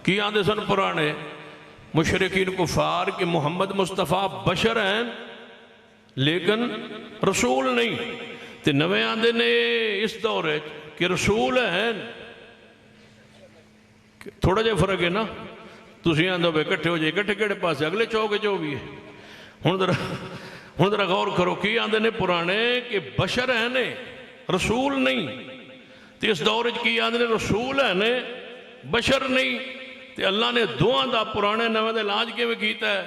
کی آندے سن پرانے مشرکین کفار کہ محمد مصطفیٰ بشر ہیں لیکن رسول نہیں، تے نوے آندے نے اس دورے کہ رسول ہیں. تھوڑا جے فرق ہے نا، تسی آندے بے کٹھے ہو جائے، کٹھے کڑے پاسے اگلے چوکے جو بھی ہے. ہن ذرا غور کرو، کی آندے نے پرانے کہ بشر ہیں نے رسول نہیں، تے اس دورے کی آندے نے رسول ہیں نے بشر نہیں. تے اللہ نے دعا دا پرانے نوے دے لاج کے میں کیتا ہے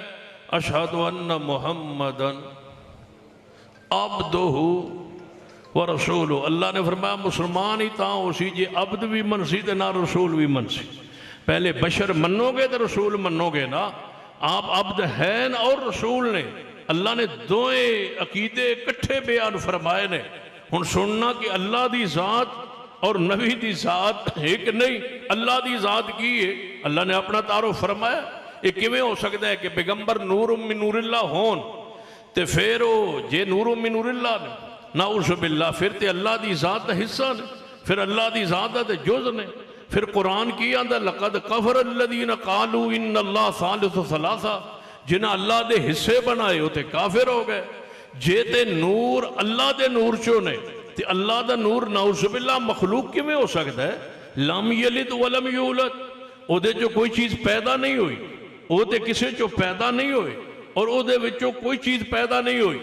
اشہد ان محمدن عبدہ و رسولہ. اللہ نے فرمایا مسلمان ہی تاں اسی جے عبد بھی منسی تے نہ رسول بھی منسی. پہلے بشر منو گے تو رسول منو گے نا. آپ عبد ہیں اور رسول نے. اللہ نے دوئے عقیدے کٹھے بیان فرمائے نے. ہن سننا کہ اللہ دی ذات اور نبی دی ذات ایک نہیں. اللہ دی ذات کی ہے، اللہ نے اپنا تعارف فرمایا. یہ کیویں ہو سکتا ہے کہ پیغمبر نور من نور اللہ ہون تے پھر وہ جے نور من نور اللہ نے نعوذ باللہ پھر تے اللہ دی ذات دا حصہ نے، پھر اللہ دی ذات دا جز نے. پھر قرآن کی آندہ لقد کفر الذین قالوا ان اللہ ثالث ثلاثہ، جنہاں اللہ دے حصے بنائے ہوتے کافر ہو گئے. جے تے نور اللہ دے نور چو نے تے اللہ دا نور نعوذ باللہ مخلوق کی میں ہو سکتا ہے. لم یلد ولم یولد، او دے جو کوئی چیز پیدا نہیں ہوئی، او دے کسے چو پیدا نہیں ہوئی اور او دے وچوں کوئی چیز پیدا نہیں ہوئی.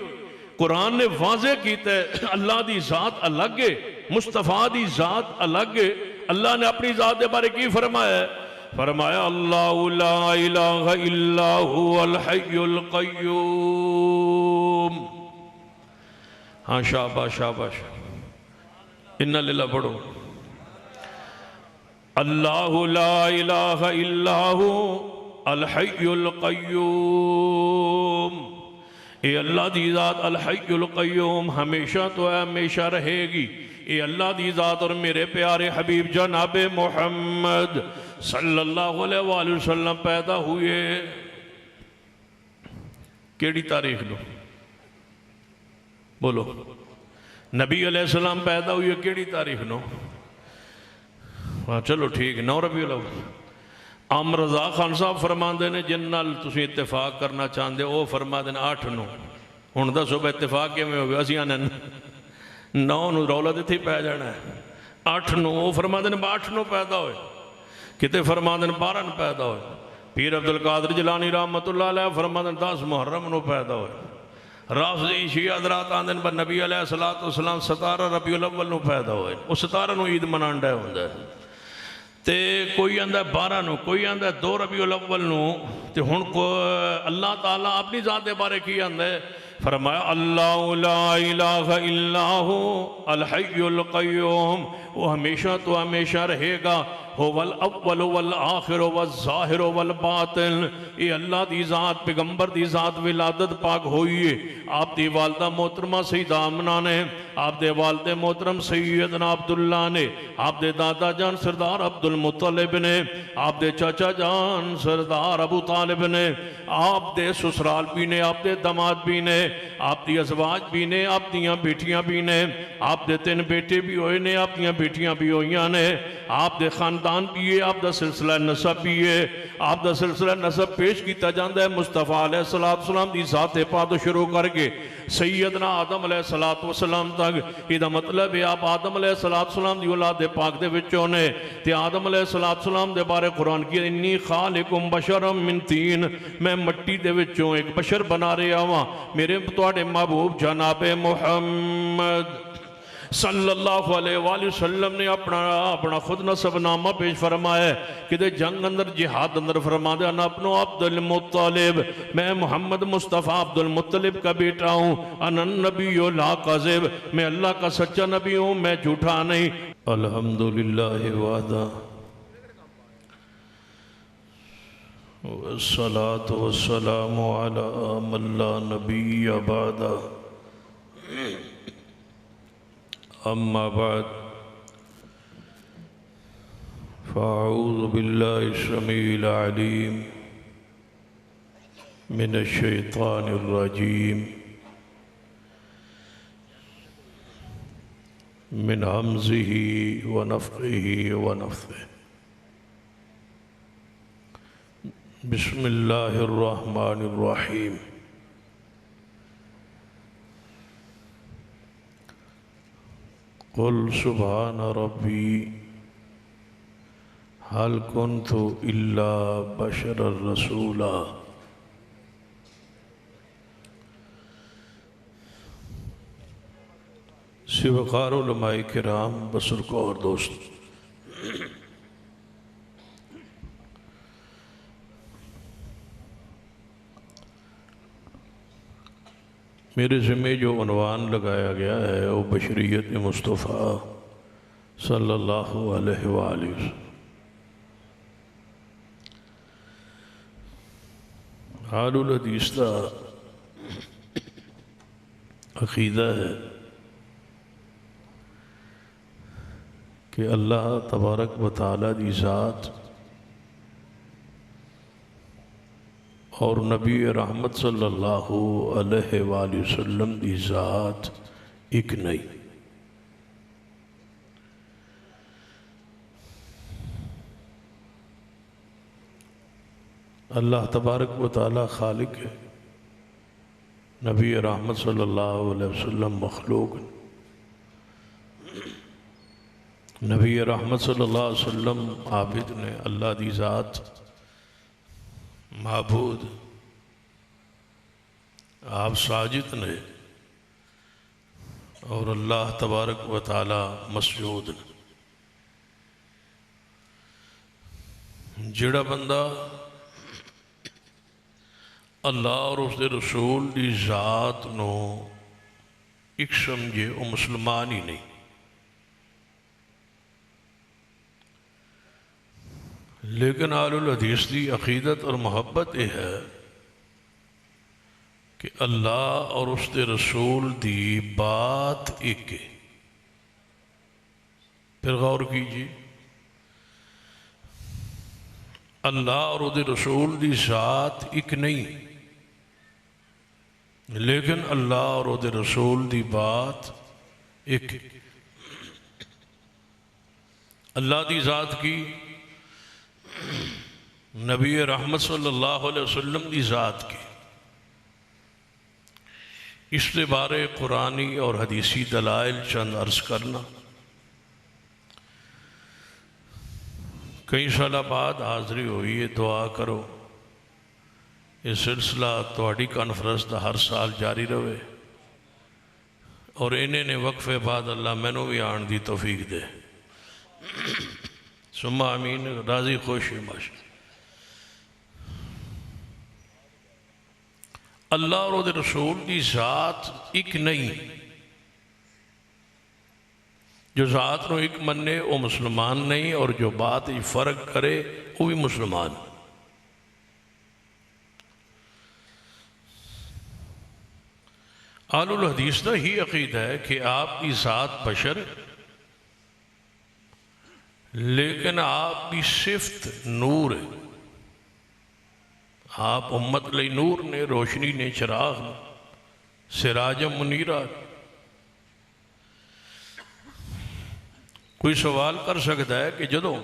قرآن نے واضح کیتا ہے اللہ دی ذات الگ ہے، مصطفیٰ دی ذات الگ ہے. اللہ نے اپنی ذات دے بارے کی فرمایا ہے؟ فرمایا اللہ لا الہ الا هو الحی القیوم. ہاں شاباش شاباش، ان للہ پڑھو. اللہ لا الہ الا هو الحی القیوم. اے اللہ دی ذات الحی القیوم ہمیشہ تو ہے، ہمیشہ رہے گی. اے اللہ دی ذات اور میرے پیارے حبیب جناب محمد صلی اللہ علیہ وآلہ وسلم پیدا ہوئے کیڑی تاریخ نو؟ بولو. نبی علیہ السلام پیدا ہوئے کیڑی تاریخ نو؟ چلو ٹھیک، 9 ربیع الاول. عام رضا خان صاحب فرماندے نے جن نال تسی اتفاق کرنا چاہندے او فرماندے نے 8/9. ہن دسو بے اتفاق کیویں ہو گیا؟ اسی آنے 9 نو رولت اتھے پہ جانا ہے. 8/9 وہ فرماندے نے 8/9 پیدا ہوئے، کتے فرماندے نے 12 نو پیدا ہوئے. پیر عبدالقادر جیلانی رحمت اللہ علیہ فرماندے نے 10 محرم نو پیدا ہوئے. رافضی شیعہ حضرات آندے نے نبی علیہ السلام 17 ربیع الاول نو پیدا ہوئے. وہ 17 نو عید منانڈا ہوندہ ہے. تے کوئی آندہ 12 نو، کوئی آندہ 2 ربیع الاول نو. تے ہن کو اللہ تعالیٰ اپنی ذات دے بارے کی آندہ ہے؟ فرمایا اللہ لا الہ الا هو الحی القیوم. وہ ہمیشہ تو ہمیشہ رہے گا. هو الاول والآخر والظاہر والباطن. یہ اللہ دی ذات پیغمبر دی ذات ولادت پاک ہوئی ہے. آپ دی والدہ محترمہ سیدہ آمنہ نے، آپ دے والد محترم سیدنا عبداللہ نے، آپ دے دادا جان سردار عبدالمطلب نے، آپ دے چاچا جان سردار ابو طالب نے، آپ دے سسرال بھی نے، آپ دے دماد بھی نے، آپ دی ازواج بھی نے، آپ دیاں بیٹیاں بھی نے، آپ دے 3 بیٹے بھی ہوئے نے، آپ دیاں بیٹیاں بھی ہوئیاں نے، آپ دے خاندان بھی ہے، آپ دا سلسلہ نسب بھی ہے. آپ دا سلسلہ نسب پیش کیتا جاندہ ہے مصطفیٰ علیہ السلام دی ذات پاک شروع کر کے سیدنا آدم علیہ السلام تک. یہ مطلب ہے آپ آدم علیہ السلام دی اولاد پاک دے وچوں نے. تے آدم علیہ السلام دے بارے قرآن کی انی خالقم بشرم من طین، میں مٹی دے وچوں ایک بشر بنا رہا ہوں. میرے تواڈے محبوب جناب محمد صلی اللہ علیہ وآلہ وسلم نے اپنا خود نسب نامہ پیش فرمایا ہے کہ دے جنگ اندر جہاد اندر فرما دے انا اپنو عبد المطلب، میں محمد مصطفیٰ عبد المطلب کا بیٹا ہوں. انا النبی لا کذب، میں اللہ کا سچا نبی ہوں، میں جھوٹا نہیں. الحمدللہ وحدہ والصلاة والسلام علی من لا نبی بعدہ. اما بعد فاعوذ باللہ السمیع العلیم من الشیطان الرجیم من حمزه ونفخه ونفثه. بسم اللہ الرحمن الرحیم۔ قل سبحان ربی هل كنت الا بشرا رسولا۔ سوقار علماء کرام بزرگوں اور دوست، میرے ذمہ جو عنوان لگایا گیا ہے وہ بشریت مصطفیٰ صلی اللہ علیہ وآلہ وسلم۔ اہل الحدیث کا عقیدہ ہے کہ اللہ تبارک و تعالیٰ دی ذات اور نبی رحمت صلی اللہ علیہ وآلہ وسلم دی ذات ایک نہیں۔ اللہ تبارک و تعالیٰ خالق ہے، نبی رحمت صلی اللہ علیہ وسلم مخلوق، نبی رحمت صلی اللہ علیہ وسلم عابد نے، اللہ دی ذات معبود، آپ ساجد نے، اور اللہ تبارک و تعالی مسجود نے۔ جڑا بندہ اللہ اور اس دے رسول دی ذات نو ایک سمجھے وہ مسلمان ہی نہیں۔ لیکن اہل الحدیث دی عقیدت اور محبت یہ ہے کہ اللہ اور اس دے رسول دی بات ایک ہے۔ پھر غور کیجیے، اللہ اور اس دے رسول دی ذات ایک نہیں، لیکن اللہ اور اس دے رسول دی بات ایک ہے۔ اللہ دی ذات کی، نبی رحمت صلی اللہ علیہ وسلم دی ذات کی، اس کے بارے قرآنی اور حدیثی دلائل چند عرض کرنا۔ کئی سال بعد حاضری ہوئی ہے، دعا کرو یہ سلسلہ تہاڈی کانفرنس دا ہر سال جاری رہے، اور انہیں نے وقفے بعد اللہ مینوں بھی آن دی توفیق دے۔ ثم آمین، راضی خوش ماشاء۔ اللہ اور دے رسول دی ذات ایک نہیں، جو ذات نو ایک مننے وہ مسلمان نہیں، اور جو بات فرق کرے وہ بھی مسلمان۔ اہل الحدیث کا ہی عقیدہ ہے کہ آپ کی ذات بشر ہے، لیکن آپ کی صفت نور ہے۔ آپ امت لئی نور نے، روشنی نے، چراغ نے، سراج منیرہ۔ کوئی سوال کر سکتا ہے کہ جدوں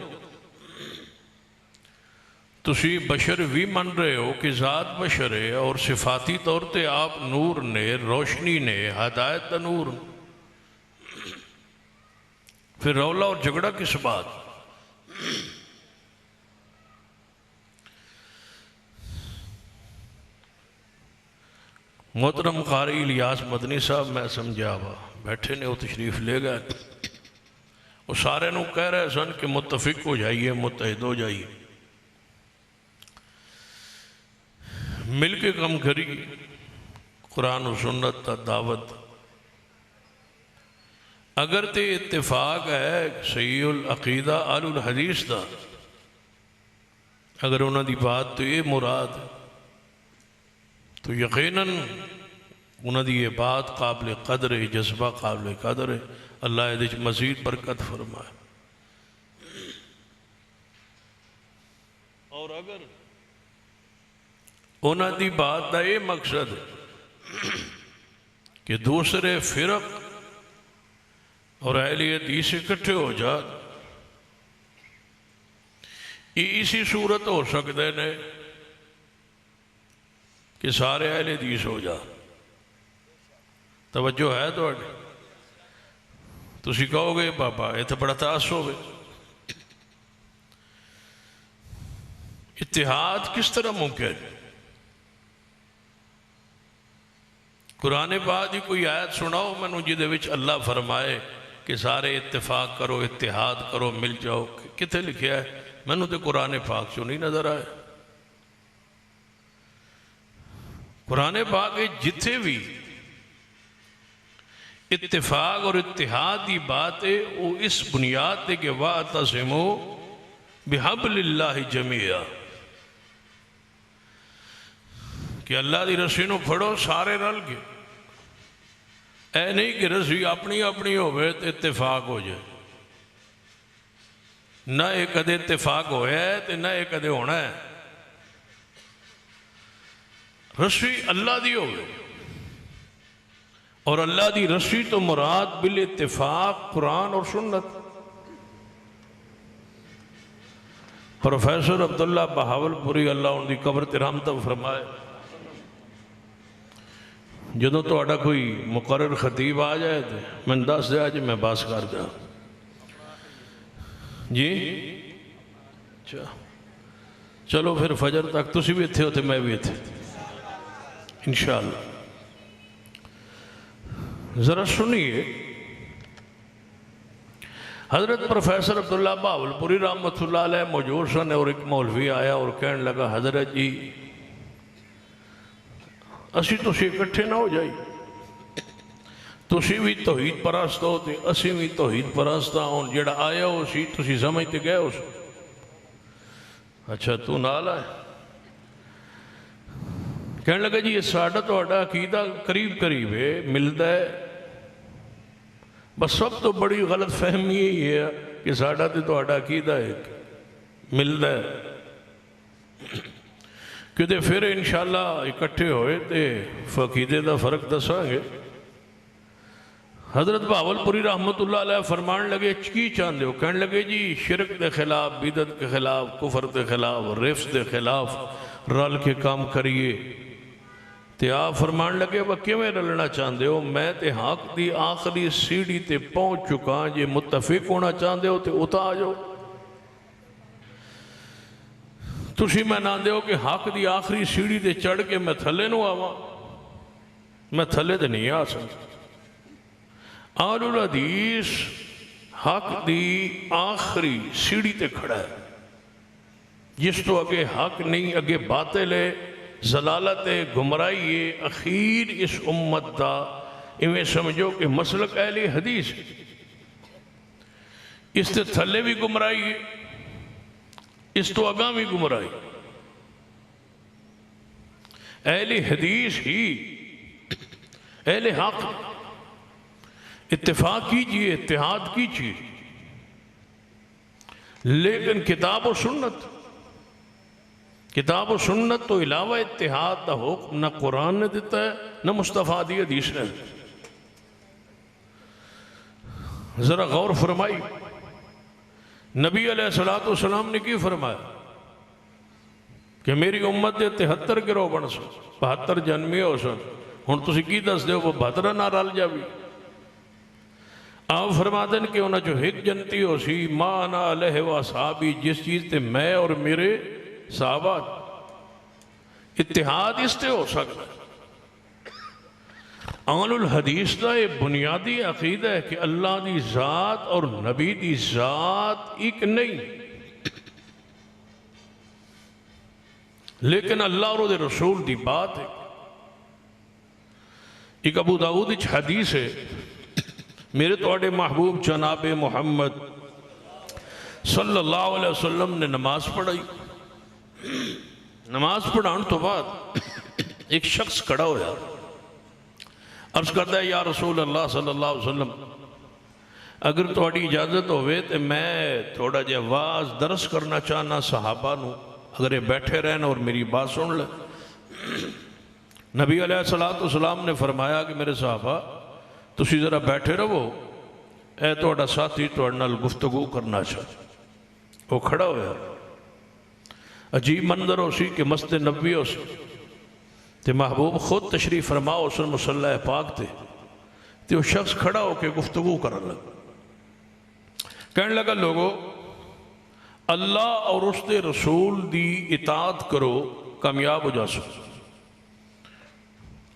تسی بشر بھی من رہے ہو کہ ذات بشر ہے، اور صفاتی طور تے آپ نور نے، روشنی نے، ہدایت دا نور، پھر رولا اور جھگڑا کس بات؟ محترم قاری الیاس مدنی صاحب میں سمجھا ہوا بیٹھے نے، وہ تشریف لے گئے، وہ سارے نو کہہ رہے سن کہ متفق ہو جائیے، متحد ہو جائیے، مل کے کم کری، قرآن و سنت تا دعوت۔ اگر تے اتفاق ہے صحیح العقیدہ اہل الحدیث دا، اگر انہوں دی بات تو یہ مراد ہے، تو یقیناً انہوں دی یہ بات قابل قدر ہے، جذبہ قابل قدر ہے۔ اللہ یہ مزید برکت فرمائے۔ اور اگر انہوں دی بات دا یہ مقصد ہے کہ دوسرے فرق اور اہل حدیث اکٹھے ہو جا، یہ اسی صورت ہو سکتے ہیں کہ سارے اہل حدیث ہو جا. توجہ ہے تو تسی کہو گے بابا یہ تو بڑا تاس ہوگے. اتحاد کس طرح ممکن؟ قرآن پاک دی کوئی آیت سناؤ مینوں جہدے وچ اللہ فرمائے کہ سارے اتفاق کرو، اتحاد کرو، مل جاؤ. کتنے لکھیا ہے؟ مینوں تو قرآن پاک چوں نہیں نظر آئے. قرآن پاک جتھے بھی اتفاق اور اتحاد کی بات ہے وہ اس بنیاد تے کہ وَاعْتَصِمُوا بِحَبْلِ اللَّهِ جَمِيعًا، کہ اللہ دی رسی نو پھڑو سارے رل کے. اے نہیں کہ رسی اپنی اپنی ہوئے تو اتفاق ہو جائے. نہ ایک کدے اتفاق ہویا ہے تو نہ ایک کدے ہونا ہے. رسی اللہ دی ہوئے، اور اللہ دی رسی تو مراد بالاتفاق قرآن اور سنت. پروفیسر عبداللہ بہاول پوری اللہ ان دی قبر تے رحمت فرمائے، جدوں تو اڑا کوئی مقرر خطیب آ جائے تو میں دس دیا جی میں باس کر دیا جی. چلو پھر فجر تک تسی بھی تھے ہوتے میں بھی تھے انشاءاللہ. ذرا سنیے، حضرت پروفیسر عبداللہ بہاول پوری رحمت اللہ علیہ موجود سن، اور ایک مولوی آیا اور کہنے لگا حضرت جی اسی تسی اکٹھے نہ ہو جائی، تسی بھی توحید پرست ہو تے اسی بھی توحید پرست ہوں، جڑا آیا ہو سی تسی سمجھتے گئے ہو. اچھا تو نال آئے؟ کہنے لگا جی یہ ساڑھا تو اڑا عقیدہ قریب قریب ہے، ملتا ہے، بس سب تو بڑی غلط فہمی یہی ہے کہ ساڑھا تو اڑا عقیدہ ہے ملتا ہے. کہ پھر انشاءاللہ اکٹھے ہوئے تے فقیدے دا فرق دساں گے. حضرت بہاول پوری رحمت اللہ علیہ فرمان لگے کی چاندے ہو؟ کہنے لگے جی شرک دے خلاف، بدعت کے خلاف، کفر دے خلاف، رفس دے خلاف رل کے کام کریے. تے آپ فرمان لگے وہ کیویں رلنا چاندے ہو؟ میں تے حق دی آخری سیڑھی تے پہنچ چکا، جے متفق ہونا چاندے ہو تے اتا آ جاؤ. تسی میں نہ دے ہو کہ حق دی آخری سیڑھی تے چڑھ کے میں تھلے نو آواں، میں تھلے تے نہیں آ سکتا. اہل الحدیث حق دی آخری سیڑھی تے کھڑا ہے، جس تو اگے حق نہیں، اگے باطل ہے، ضلالت ہے، گمراہی ہے. اخیر اس امت دا اویں سمجھو کہ مسلک اہل حدیث، اس تے تھلے بھی گمراہی ہے، اس تو اگاں بھی گمراہی. اہل حدیث ہی اہل حق. اتفاق کیجئے، اتحاد کیجئے، لیکن کتاب و سنت تو علاوہ اتحاد دا حکم نہ قرآن نے دیتا ہے نہ مصطفیٰ دی حدیث نے. ذرا غور فرمائی، نبی علیہ السلام نے کی فرمایا کہ میری امت دے 73 گروہ بن سن، 72 جنمی ہو سن. ہن تسی کی دس دیو وہ 72 نہ رل جاوی. آپ فرما دیں کہ انہاں جو ایک جنتی ہو سی ما انا علیہ و صحابی، جس چیز تے میں اور میرے صحابہ. اتحاد اس تے ہو سکتا ہے. اہل الحدیث دا یہ بنیادی عقیدہ ہے کہ اللہ دی ذات اور نبی دی ذات ایک نہیں، لیکن اللہ اور دے رسول دی بات ہے. ایک ابو داؤد وچ حدیث ہے، میرے توڑے محبوب جناب محمد صلی اللہ علیہ وسلم نے نماز پڑھائی. نماز پڑھان تو بعد ایک شخص کھڑا ہویا، عرض کرتا ہے یا رسول اللہ صلی اللہ علیہ وسلم اگر تھوڑی اجازت ہوئے تو میں تھوڑا جے واز درس کرنا چاہنا صحابہ نو، اگر یہ بیٹھے رہنا اور میری بات سن لے. نبی علیہ السلام نے فرمایا کہ میرے صحابہ تسی ذرا بیٹھے رہو، اے تھوڑا ساتھی تھوڑے نال گفتگو کرنا چاہ. وہ کھڑا ہویا، عجیب منظر ہو سی کہ مسجد نبوی ہو سی تو محبوب خود تشریف فرماؤ اس مصلی پاک تے وہ شخص کھڑا ہو کے گفتگو کرنے لگا، کہنے لگا لوگو اللہ اور اس دے رسول دی اطاعت کرو کامیاب ہو جاسو۔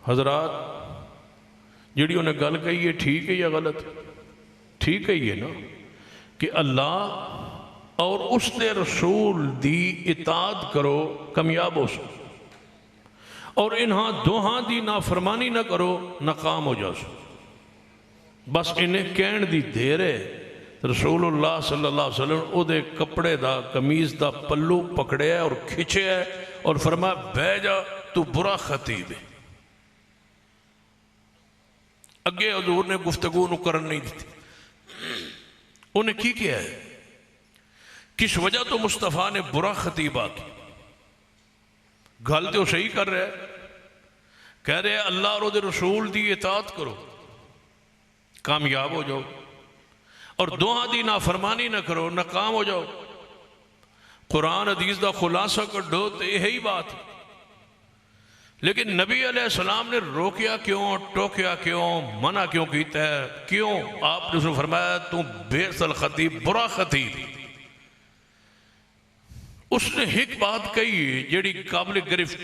حضرات جیڑی انہیں گل کہی ہے ٹھیک ہے یا غلط؟ ٹھیک ہے یہ نا کہ اللہ اور اس دے رسول دی اطاعت کرو کامیاب ہو سو، اور انہاں دوہاں دی نافرمانی نہ کرو ناکام ہو جاسو۔ بس انہیں کہن دی دیر ہے رسول اللہ صلی اللہ علیہ وسلم او دے کپڑے دا قمیض دا پلو پکڑے ہے اور کھچے ہے اور فرمایا بہ جا تو برا خطیب ہے۔ اگے حضور نے گفتگو نو کرن نہیں دیتی، انہیں کی کیا ہے؟ کس وجہ تو مصطفیٰ نے برا خطیب آکی؟ گل تو صحیح کر رہے ہیں، کہہ رہے ہیں اللہ اور دے رسول دی اطاعت کرو کامیاب ہو جاؤ، اور دوہاں دی نافرمانی نہ کرو ناکام ہو جاؤ۔ قرآن حدیث دا خلاصہ کڈو تو یہی بات ہے، لیکن نبی علیہ السلام نے روکیا کیوں، ٹوکیا کیوں، منع کیوں کیتا ہے؟ کیوں؟ آپ نے اس نے فرمایا تو بئس الخطیب، برا خطیب۔ اس نے ایک بات کہی جیڑی قابل گرفت،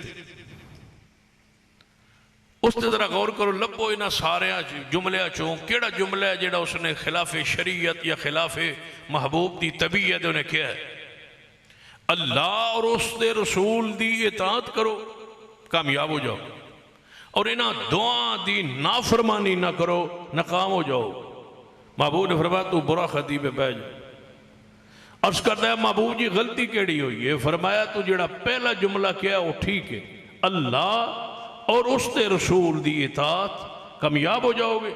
اس تے ذرا غور کرو، لبو انہاں سارے جملے چوں کیڑا جملہ ہے جیڑا اس نے خلاف شریعت یا خلاف محبوب دی طبیعت انہیں کیا ہے؟ اللہ اور اس دے رسول دی اطاعت کرو کامیاب ہو جاؤ، اور انہاں دعا دی نافرمانی نہ کرو ناکام ہو جاؤ۔ محبوب نے فرمایا تو برا خطیب ہے، بہ جاؤ۔ عرض کرتا ہے محبوب جی غلطی کیڑی ہوئی ہے؟ فرمایا تو جڑا پہلا جملہ کیا وہ ٹھیک ہے، اللہ اور اس دے رسول دی اطاعت کامیاب ہو جاؤ گے،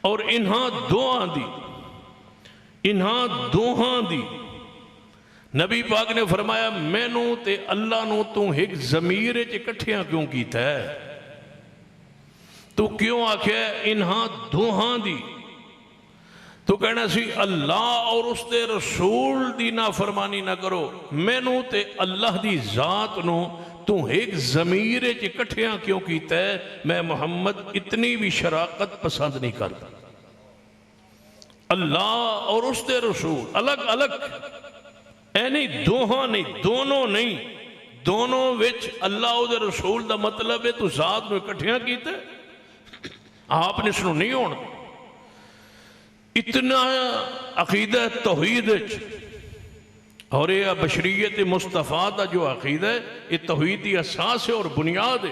اور انہاں دوہاں دی نبی پاک نے فرمایا مینوں تے اللہ نو تو ایک ضمیر اکٹھیاں کیوں کیتا ہے؟ تو کیوں آکھیا انہاں دوہاں دی؟ تو کہنا سی اللہ اور اس دے رسول دی نافرمانی نہ کرو، مینوں تے اللہ دی ذات نو تو ایک ضمیر اکٹھیاں کیوں کیتا ہے؟ میں محمد اتنی بھی شراکت پسند نہیں کرتا۔ اللہ اور اس دے رسول الگ الگ اے نہیں، دوہاں نہیں، دونوں نہیں، دونوں وچ اللہ اور دے رسول دا مطلب ہے تو ذات میں اکٹھیاں کیتا ہے، آپ نے سنو نہیں ہونا۔ اتنا عقیدہ توحید اور یہ بشریت مصطفیٰ دا جو عقیدہ ہے یہ توحیدی اساس ہے اور بنیاد ہے،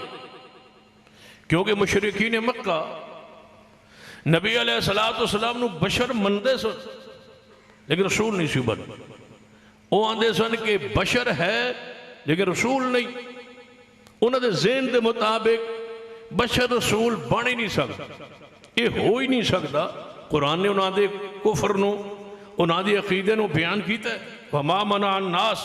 کیونکہ مشرکین مکہ نبی علیہ السلام نو بشر مندے سن لیکن رسول نہیں سی بن، وہ آندے سن کہ بشر ہے لیکن رسول نہیں، انہوں نے ذہن دے مطابق بشر رسول بن ہی نہیں سکتا، یہ ہو ہی نہیں سکتا۔ قرآن نے انہوں دے کفر نو، انہوں دے عقیدے نو بیان کیتا ہے، وَمَا مَنَعَ النَّاسِ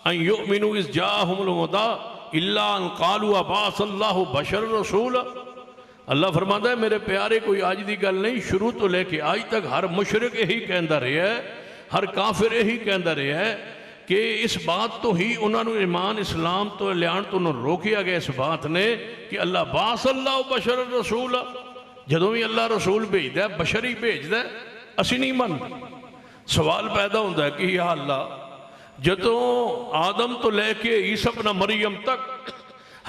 أَن يُؤْمِنُوا إِذْ جَاءَهُمُ الْهُدَىٰ إِلَّا أَن قَالُوا أَبَعَثَ اللَّهُ بَشَرًا رَسُولًا۔ اللہ فرماتا ہے میرے پیارے کوئی آج دی گل نہیں، شروع تو لے کے آج تک ہر مشرک یہی کہندا رہا ہے، ہر کافر یہی کہندا رہا ہے کہ اس بات تو ہی انہوں نے ایمان اسلام تو لیان تو انہوں روکیا گیا اس بات نے کہ اللہ باس اللہ بشر رسول، جدوں بھی اللہ رسول بھیج دے بشری بھیج دے اسی نہیں من۔ سوال پیدا ہوتا ہے کہ یا اللہ جدوں آدم تو لے کے عیسیٰ ابن مریم تک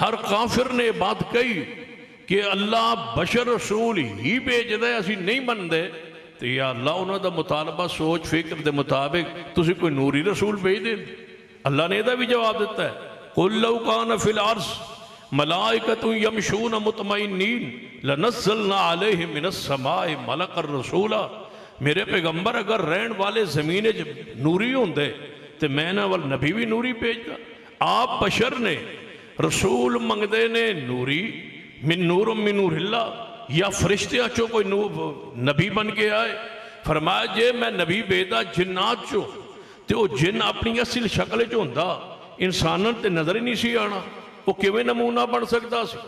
ہر کافر نے بات کہی کہ اللہ بشر رسول ہی بھیج دے اسی نہیں من دے، تو یا اللہ انہوں دا مطالبہ سوچ فکر دے مطابق تسی کوئی نوری رسول بھیج دے۔ اللہ نے دا بھی جواب دیتا ہے قُلْ لَوْ كَانَ فِي الْعَرْضِ مَلَائِكَةٌ يَمْشُونَ مُطْمَئِنِّينَ لَنَزَّلْنَا عَلَيْهِمْ مِنَ السَّمَاءِ مَلَكًا رَسُولًا۔ میرے پیغمبر اگر رہن والے زمین نوری ہوندے تو میں نہ وال نبی بھی نوری بھیجدا۔ آپ بشر نے رسول منگدے نے نوری من نور من نور اللہ، یا فرشتے چو کوئی نبی بن کے آئے؟ فرمایا جے میں نبی بھیجدا جنات چو تو جن اپنی اصل شکل چ ہوندا انساناں تے نظر ہی نہیں سی آنا، وہ کیویں نمونہ بن سکتا سی؟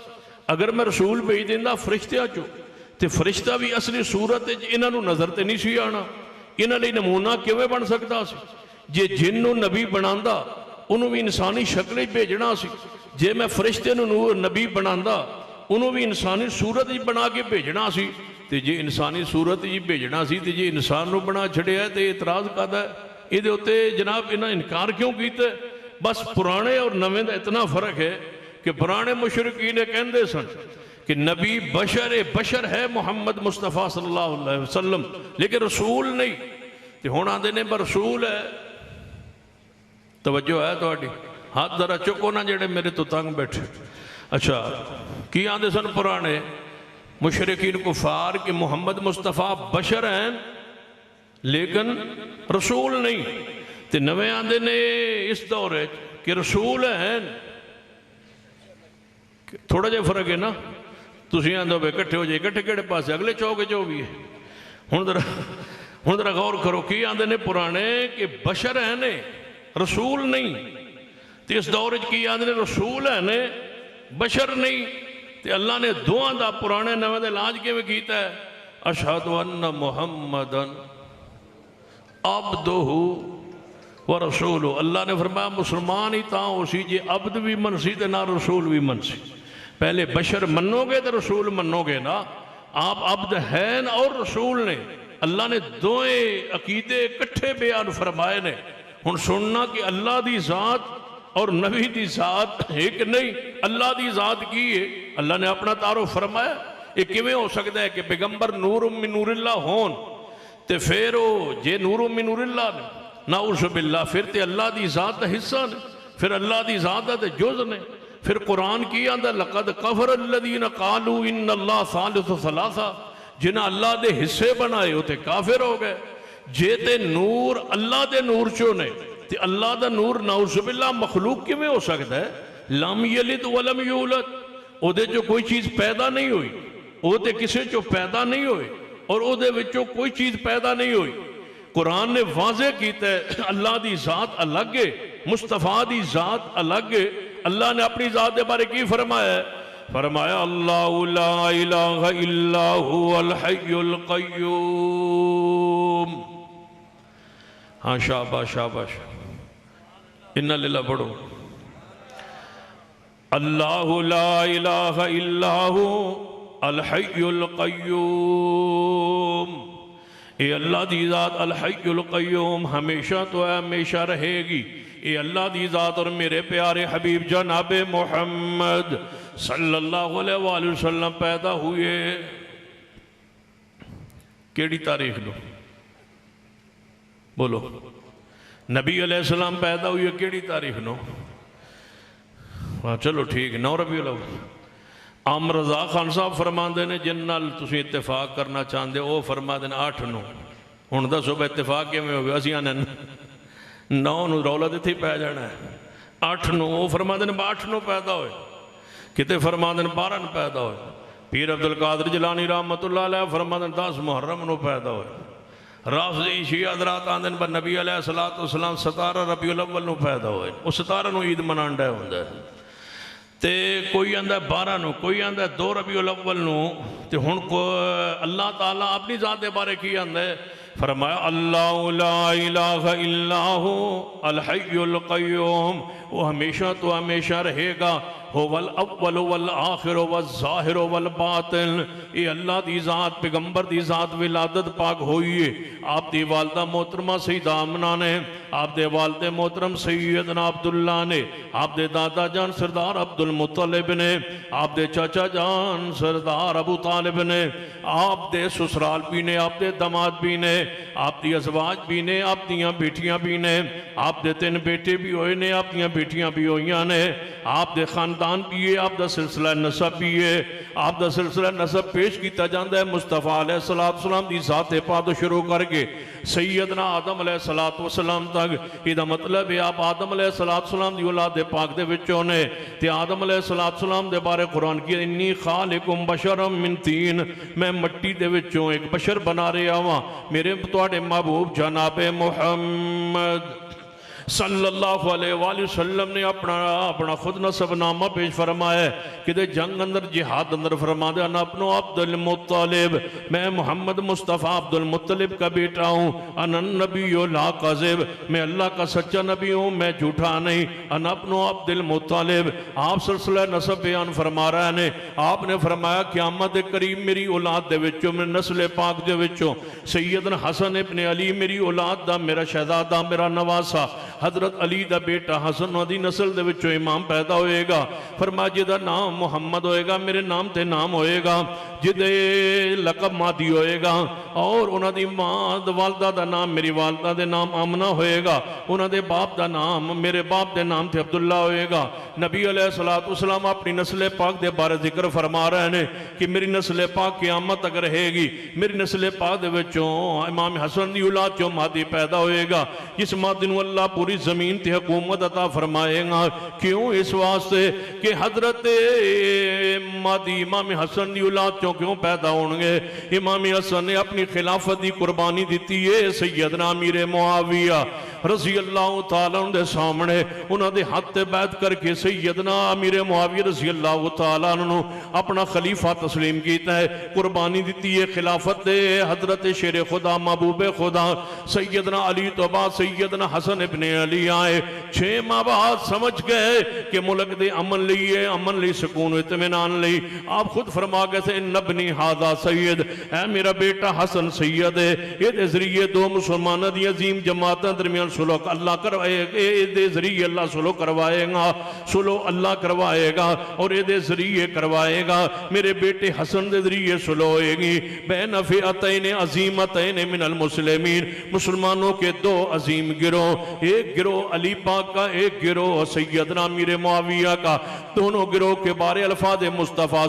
اگر میں رسول بھیج دیندا فرشتیاں چو تے فرشتہ بھی اصلی صورت انہاں نو نظر تے نہیں سی آنا، انہاں لئی نمونہ کیویں بن سکتا سی؟ جے جن نو نبی بناندا انہوں بھی انسانی شکل بھیجنا سی، جے میں فرشتے نور نبی بناندہ انہوں بھی انسانی صورت ہی بنا کے بھیجنا سی، تے جے انسانی صورت ہی بھیجنا سی تے جے انسان نو بنا چھڑیا ہے تے اعتراض کردا ہے یہ دے ہوتے جناب انہاں انکار کیوں کیتا ہے؟ بس پرانے اور نویں دا اتنا فرق ہے کہ پرانے مشرکین کہندے سن کہ نبی بشر ہے محمد مصطفیٰ صلی اللہ علیہ وسلم لیکن رسول نہیں، تے ہونا دینے پر رسول ہے۔ توجہ ہے تو اڈی ہاتھ ذرا چکو نہ جڑے میرے تو تنگ بیٹھے۔ اچھا کی آندے سن پرانے مشرکین کفار کہ محمد مصطفیٰ بشر ہیں لیکن رسول نہیں، تے نویں آندے نے اس دور ہے کہ رسول ہیں، تھوڑا جے فرق ہے نا، تسی آندے ہو بے کٹھے ہو جائے کٹھے کڑے پاسے اگلے چوکے جو بھی ہے۔ ہن ذرا غور کرو کی آندے نے پرانے کہ بشر ہیں نے رسول نہیں، تے اس دور کی آندے نے رسول ہیں نے بشر نہیں، تے اللہ نے دعا دا پرانے نویں دے لاج کے میں کیتا ہے اشہد ان محمدن عبدہ ورسولہ۔ اللہ نے فرمایا مسلمان ہی تاں اسی جے عبد بھی منسی تے نہ رسول بھی منسی۔ پہلے بشر منو گے تو رسول منو گے نا، آپ عبد ہیں اور رسول نے، اللہ نے دوئے عقیدے کٹھے بیان فرمائے نے۔ ہن سننا کہ اللہ دی ذات اور نبی دی ذات ایک نہیں، اللہ دی ذات کی ہے، اللہ نے اپنا تعارف فرمایا۔ یہ کیویں ہو سکتا ہے کہ پیغمبر نور من نور اللہ ہون تے پھر جے نور من نور اللہ نے نعوذ باللہ پھر تے اللہ دی ذات دا حصہ نے، پھر اللہ دی ذات دا تے جز نے۔ پھر قرآن کی آندہ لقد کفر الذین قالوا ان اللہ ثالث ثلاثہ، جنہاں اللہ دے حصے بنائے ہوتے کافر ہو گئے۔ جے تے نور اللہ دے نور چو نے تے اللہ دا نور نعوذ باللہ مخلوق کی میں ہو سکتا ہے؟ لم یلد ولم یولد، او دے جو کوئی چیز پیدا نہیں ہوئی، او دے کسے چو پیدا نہیں ہوئی اور او دے وچوں کوئی چیز پیدا نہیں ہوئی۔ قرآن نے واضح کیتا ہے اللہ دی ذات الگ ہے، مصطفیٰ دی ذات الگ ہے۔ اللہ نے اپنی ذات دے بارے کی فرمایا ہے؟ فرمایا اللہ لا الہ الا هو الحی القیوم۔ ہاں شاباش شاباش، انہا للہ پڑھو اللہ لا الہ الا هو الحی القیوم۔ اے اللہ دی ذات الحی القیوم ہمیشہ تو ہے، ہمیشہ رہے گی۔ اے اللہ دی ذات اور میرے پیارے حبیب جناب محمد صلی اللہ علیہ وآلہ وسلم پیدا ہوئے کیڑی تاریخ لو بولو، نبی علیہ السلام پیدا ہوئے کیڑی تاریخ نو؟ چلو ٹھیک 9 ربیع الاول۔ عام رضا خان صاحب فرماندے نے جن نال تسی اتفاق کرنا چاہندے او فرما دے 8/9۔ ہن دسو بے اتفاق کیویں ہو گیا؟ اسی آنے 9 نو رولت اتھی پہ جانا ہے، 8/9 وہ فرما دے 8/9 پیدا ہوئے، کتے فرما دے 12 پیدا ہوئے۔ پیر عبدالقادر جیلانی رحمت اللہ علیہ فرما دے 10 محرم نو پیدا ہوئے۔ رافضی شیعہ حضرات آندن پر نبی علیہ السلام 17 ربیع الاول نو پیدا ہوئے، وہ 17 نو عید منانڈا ہوندہ ہے، تے کوئی آندہ 12 نو، کوئی آندہ 2 ربیع الاول نو۔ تے ہن کو اللہ تعالیٰ اپنی ذات دے بارے کی آندہ ہے؟ فرمایا اللہ لا الہ الا هو الحی القیوم، وہ ہمیشہ تو ہمیشہ رہے گا، هو الاول والآخر والظاہر والباطن۔ اے اللہ دی ذات پیغمبر دی ذات ولادت پاک ہوئی ہے۔ آپ دی والدہ محترمہ سیدہ آمنہ نے، آپ دے والد محترم سیدنا عبداللہ نے، آپ دے دادا جان سردار عبد المطلب نے، آپ دے چاچا جان سردار ابو طالب نے، آپ دے سسرال بھی نے، آپ دے دماد بھی نے، آپ دی ازواج بھی نے، آپ دیاں بیٹیاں بھی نے، آپ دے 3 بیٹے بھی ہوئے نے، آپ دیاں بیٹیاں بھی ہوئیاں نے، آپ دے خاندان بھی ہے، آپ دا سلسلہ نسب بھی ہے۔ آپ دا سلسلہ نسب پیش کیتا جاندہ ہے مصطفیٰ علیہ السلام دی ذات پاک شروع کر کے سیدنا آدم علیہ السلام تک۔ یہ مطلب ہے آپ آدم علیہ السلام دی اولاد پاک دے وچوں نے، تے آدم علیہ السلام دے بارے قرآن کی انی خالقم بشرم من تین، میں مٹی دے وچوں ایک بشر بنا رہے آواں، میرے توڑے محبوب جناب محمد صلی اللہ علیہ وآلہ وسلم نے اپنا خود نسب نامہ پیش فرمایا ہے کہ دے جنگ اندر جہاد اندر فرما دے انا اپنو عبد المطلب، میں محمد مصطفیٰ عبد المطلب کا بیٹا ہوں، انا النبی لا کذب، میں اللہ کا سچا نبی ہوں، میں جھوٹا نہیں، انا اپنو عبد المطلب۔ آپ سلسلہ نسب بیان فرما رہے ہیں، آپ نے فرمایا قیامت قریب میری اولاد دے وچوں، میں نسل پاک دے وچوں سیدنا حسن ابن علی میری اولاد دا، میرا شہزادہ، میرا نواسا حضرت علی دا بیٹا حسن دی نسل دے وچوں امام پیدا ہوئے گا۔ فرمایا جدہ نام محمد ہوئے گا، میرے نام تے نام ہوئے گا، جدے لقب مادی ہوئے گا، اور انہاں دی ماں والدہ دا نام میری والدہ دے نام آمنہ ہوئے گا، انہاں دے باپ دا نام میرے باپ دے نام تے عبداللہ ہوئے گا۔ نبی علیہ السلام اپنی نسل پاک دے بارے ذکر فرما رہے ہیں کہ میری نسل پاک قیامت اگر رہے گی، میری نسل پاک دے وچوں امام حسن دی اولاد چوں مہدی پیدا ہوئے گا، جس مہدی نو اللہ پوری زمین تے حکومت عطا فرمائے گا۔ کیوں؟ اس واسطے کہ حضرت مہدی امام حسن دی اولاد چوں کیوں پیدا ہونگے؟ امام حسن نے اپنی خلافت دی قربانی دیتی ہے سیدنا امیر معاویہ رضی اللہ تعالیٰ عنہ دے سامنے، انہوں نے ہاتھ بیعت کر کے سیدنا امیر معاویہ رضی اللہ تعالیٰ عنہ اپنا خلیفہ تسلیم کیتا ہے، قربانی دیتی ہے خلافت دے حضرت شیر خدا محبوب خدا سیدنا علی تو بعد سیدنا حسن ابن علی آئے، 6 ماہ بعد سمجھ گئے کہ ملک دے امن لیے، امن لی سکون و اطمینان لی۔ آپ خود فرما گئے تھے ان ابنی ھذا سید، اے میرا بیٹا حسن سید ہے، یہ دے ذریعے دو مسلمانہ دی عظیم جماعتیں درمیان سلوک اللہ کروائے گا، یہ دے ذریعے اللہ سلوک کروائے گا، سلوک اللہ کروائے گا، اور یہ دے ذریعے کروائے گا، میرے بیٹے حسن دے ذریعے سلوک ہوئے گی بین فئتین عظیمتین من المسلمین، مسلمانوں کے 2 عظیم گروہ، ایک گروہ علی پاک کا، ایک گروہ سیدنا امیر معاویہ کا، دونوں گروہ کے بارے الفاظ مصطفیٰ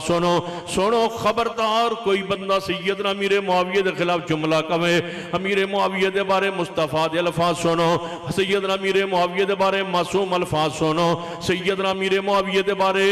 سنو خبردار کوئی بندہ سیدنا امیر معاویہ دے خلاف جملہ کہے، امیر معاویہ دے بارے مصطفیٰ دے الفاظ سنو، سیدنا امیر معاویہ دے بارے معصوم الفاظ سنو، سیدنا امیر معاویہ دے بارے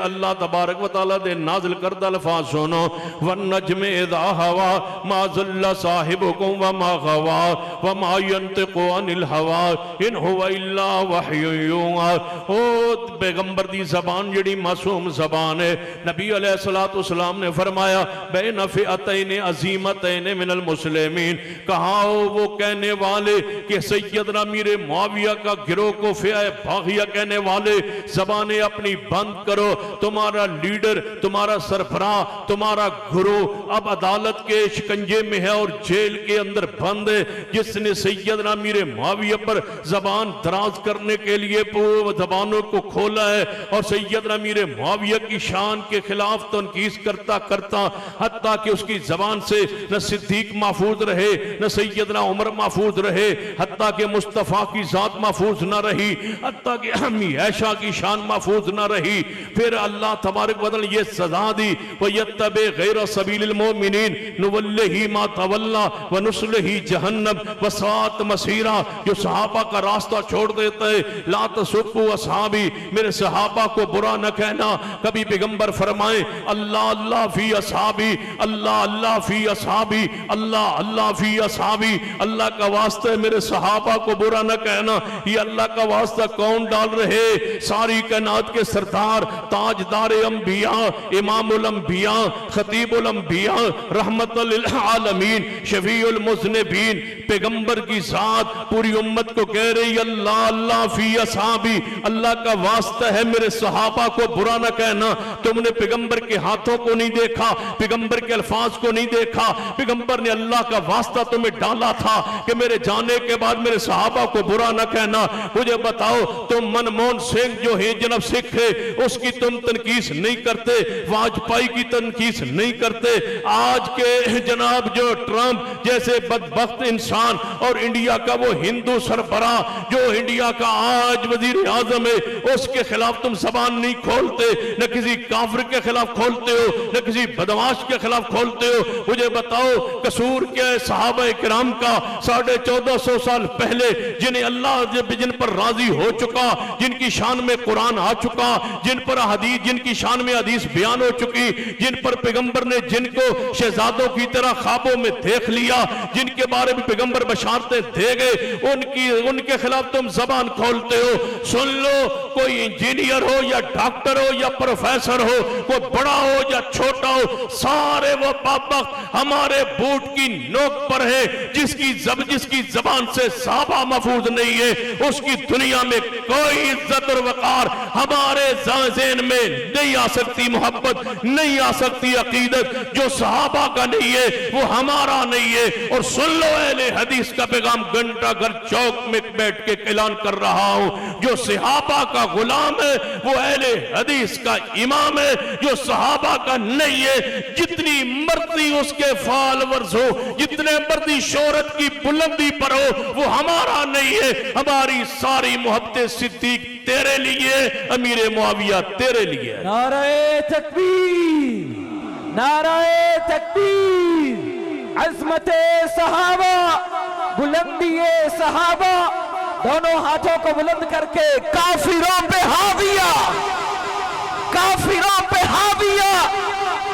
اللہ تبارک و تعالیٰ دے نازل کردہ الفاظ سنو، والنجم اذا ہوا ما ظل صاحبکم وما غوا وما ينطق عن الهوى ان هو الا وحی یوحی۔ او پیغمبر دی زبان جڑی معصوم زبان ہے، نبی علیہ السلام نے فرمایا بین فئتین عظیمتین من المسلمین، کہا وہ کہنے والے کہ سیدنا امیر معاویہ کا گروہ کو فئہ باغیہ کہنے والے زبانیں اپنی بند کرو، تمہارا لیڈر، تمہارا سربراہ، تمہارا گروہ اب عدالت کے شکنجے میں ہے اور جیل کے اندر بند ہے، جس نے سیدنا امیر معاویہ پر زبان دراز کرنے کے لیے زبانوں کو کھولا ہے اور سیدنا امیر معاویہ کی شان کے خلاف تنقید کرتا کرتا حتیٰ کہ اس کی زبان سے نہ صدیق محفوظ رہے، نہ سیدنا عمر محفوظ رہے، حتیٰ کہ مصطفیٰ کی ذات محفوظ نہ رہی، حتیٰ کہ امی عائشہ کی شان محفوظ نہ رہی، پھر اللہ تبارک و تعالیٰ یہ سزا دی وَيَتَّبِعْ غَيْرَ سَبِيلِ الْمُؤْمِنِينَ نُوَلِّهِ مَا تَوَلَّى وَنُصْلِهِ جَهَنَّمَ وَسَاءَتْ مَصِيرًا، جو صحابہ کا راستہ چھوڑ دیتے لا تسبوا اصحابی، میرے صحابہ کو برا نہ کہنا، کبھی پیغمبر فرمائیں اللہ اللہ فی اصحابی، اللہ اللہ فی اصحابی، اللہ اللہ فی اصحابی، اللہ کا واسطہ ہے میرے صحابہ کو برا نہ کہنا۔ یہ اللہ کا واسطہ کون ڈال رہے؟ ساری کائنات کے سردار، تاجدار انبیاء، امام الانبیاء، خطیب الانبیاء، رحمت للعالمین، شفیع المذنبین، پیغمبر کی ذات پوری امت کو کہہ رہی اللہ اللہ فی اصحابی، اللہ کا واسطہ ہے میرے صحابہ کو برا نہ کہنا۔ تم نے پیغمبر کے ہاتھوں کو نہیں دیکھا، پیغمبر کے الفاظ کو نہیں دیکھا، پیغمبر نے اللہ کا واسطہ تمہیں ڈالا تھا کہ میرے جانے کے بعد میرے صحابہ کو برا نہ کہنا۔ مجھے بتاؤ تم منموہن سنگھ جو ہیں جناب سکھ ہے اس کی تم تنقید نہیں کرتے، واجپائی کی تنقید نہیں کرتے، آج کے جناب جو ٹرمپ جیسے بدبخت انسان اور انڈیا کا وہ ہندو سربراہ جو انڈیا کا آج وزیر اعظم ہے اس کے خلاف تم زبان نہیں کھولتے، نہ کسی کافر کے خلاف کھولتے ہو، نہ کسی بدماش کے خلاف کھولتے ہو۔ مجھے بتاؤ قصور کیا ہے صحابہ کرام کا؟ 1450 سال پہلے پہلے جنہیں اللہ جن پر راضی ہو چکا، جن کی شان میں قرآن آ چکا، جن پر حدیث، جن کی شان میں حدیث بیان ہو چکی، جن پر پیغمبر نے جن کو شہزادوں کی طرح خوابوں میں دیکھ لیا، جن کے بارے میں پیغمبر بشارتیں دے گئے، ان کے خلاف تم زبان کھولتے ہو۔ سن لو، کوئی انجینئر ہو یا ڈاکٹر ہو یا پروفیسر ہو، کوئی بڑا ہو یا چھوٹا ہو، سارے وہ بدبخت ہمارے بوٹ کی نوک پر ہے، جس کی زبان سے صحابہ محفوظ نہیں ہے، اس کی دنیا میں کوئی عزت اور وقار ہمارے ذہن میں نہیں آ سکتی، محبت نہیں آ سکتی، عقیدت جو صحابہ کا نہیں ہے وہ ہمارا نہیں ہے۔ اور سن لو، اہل حدیث کا پیغام گھنٹہ گھر چوک میں بیٹھ کے اعلان کر رہا ہوں، جو صحابہ کا غلام ہے وہ اہل حدیث کا امام ہے، جو صحابہ کا نہیں ہے، جتنی مرضی اس کے فالورز ہو، جتنے مرضی شہرت کی بلندی پر ہو، وہ ہمارا نہیں ہے۔ ہماری ساری محبت صدیق تیرے لیے، امیر معاویہ تیرے لیے۔ نعرہ تکبیر، نعرہ تکبیر، عظمت صحابہ، بلندی صحابہ، دونوں ہاتھوں کو بلند کر کے کافروں پہ ہاویہ، کافروں پہ ہاویہ،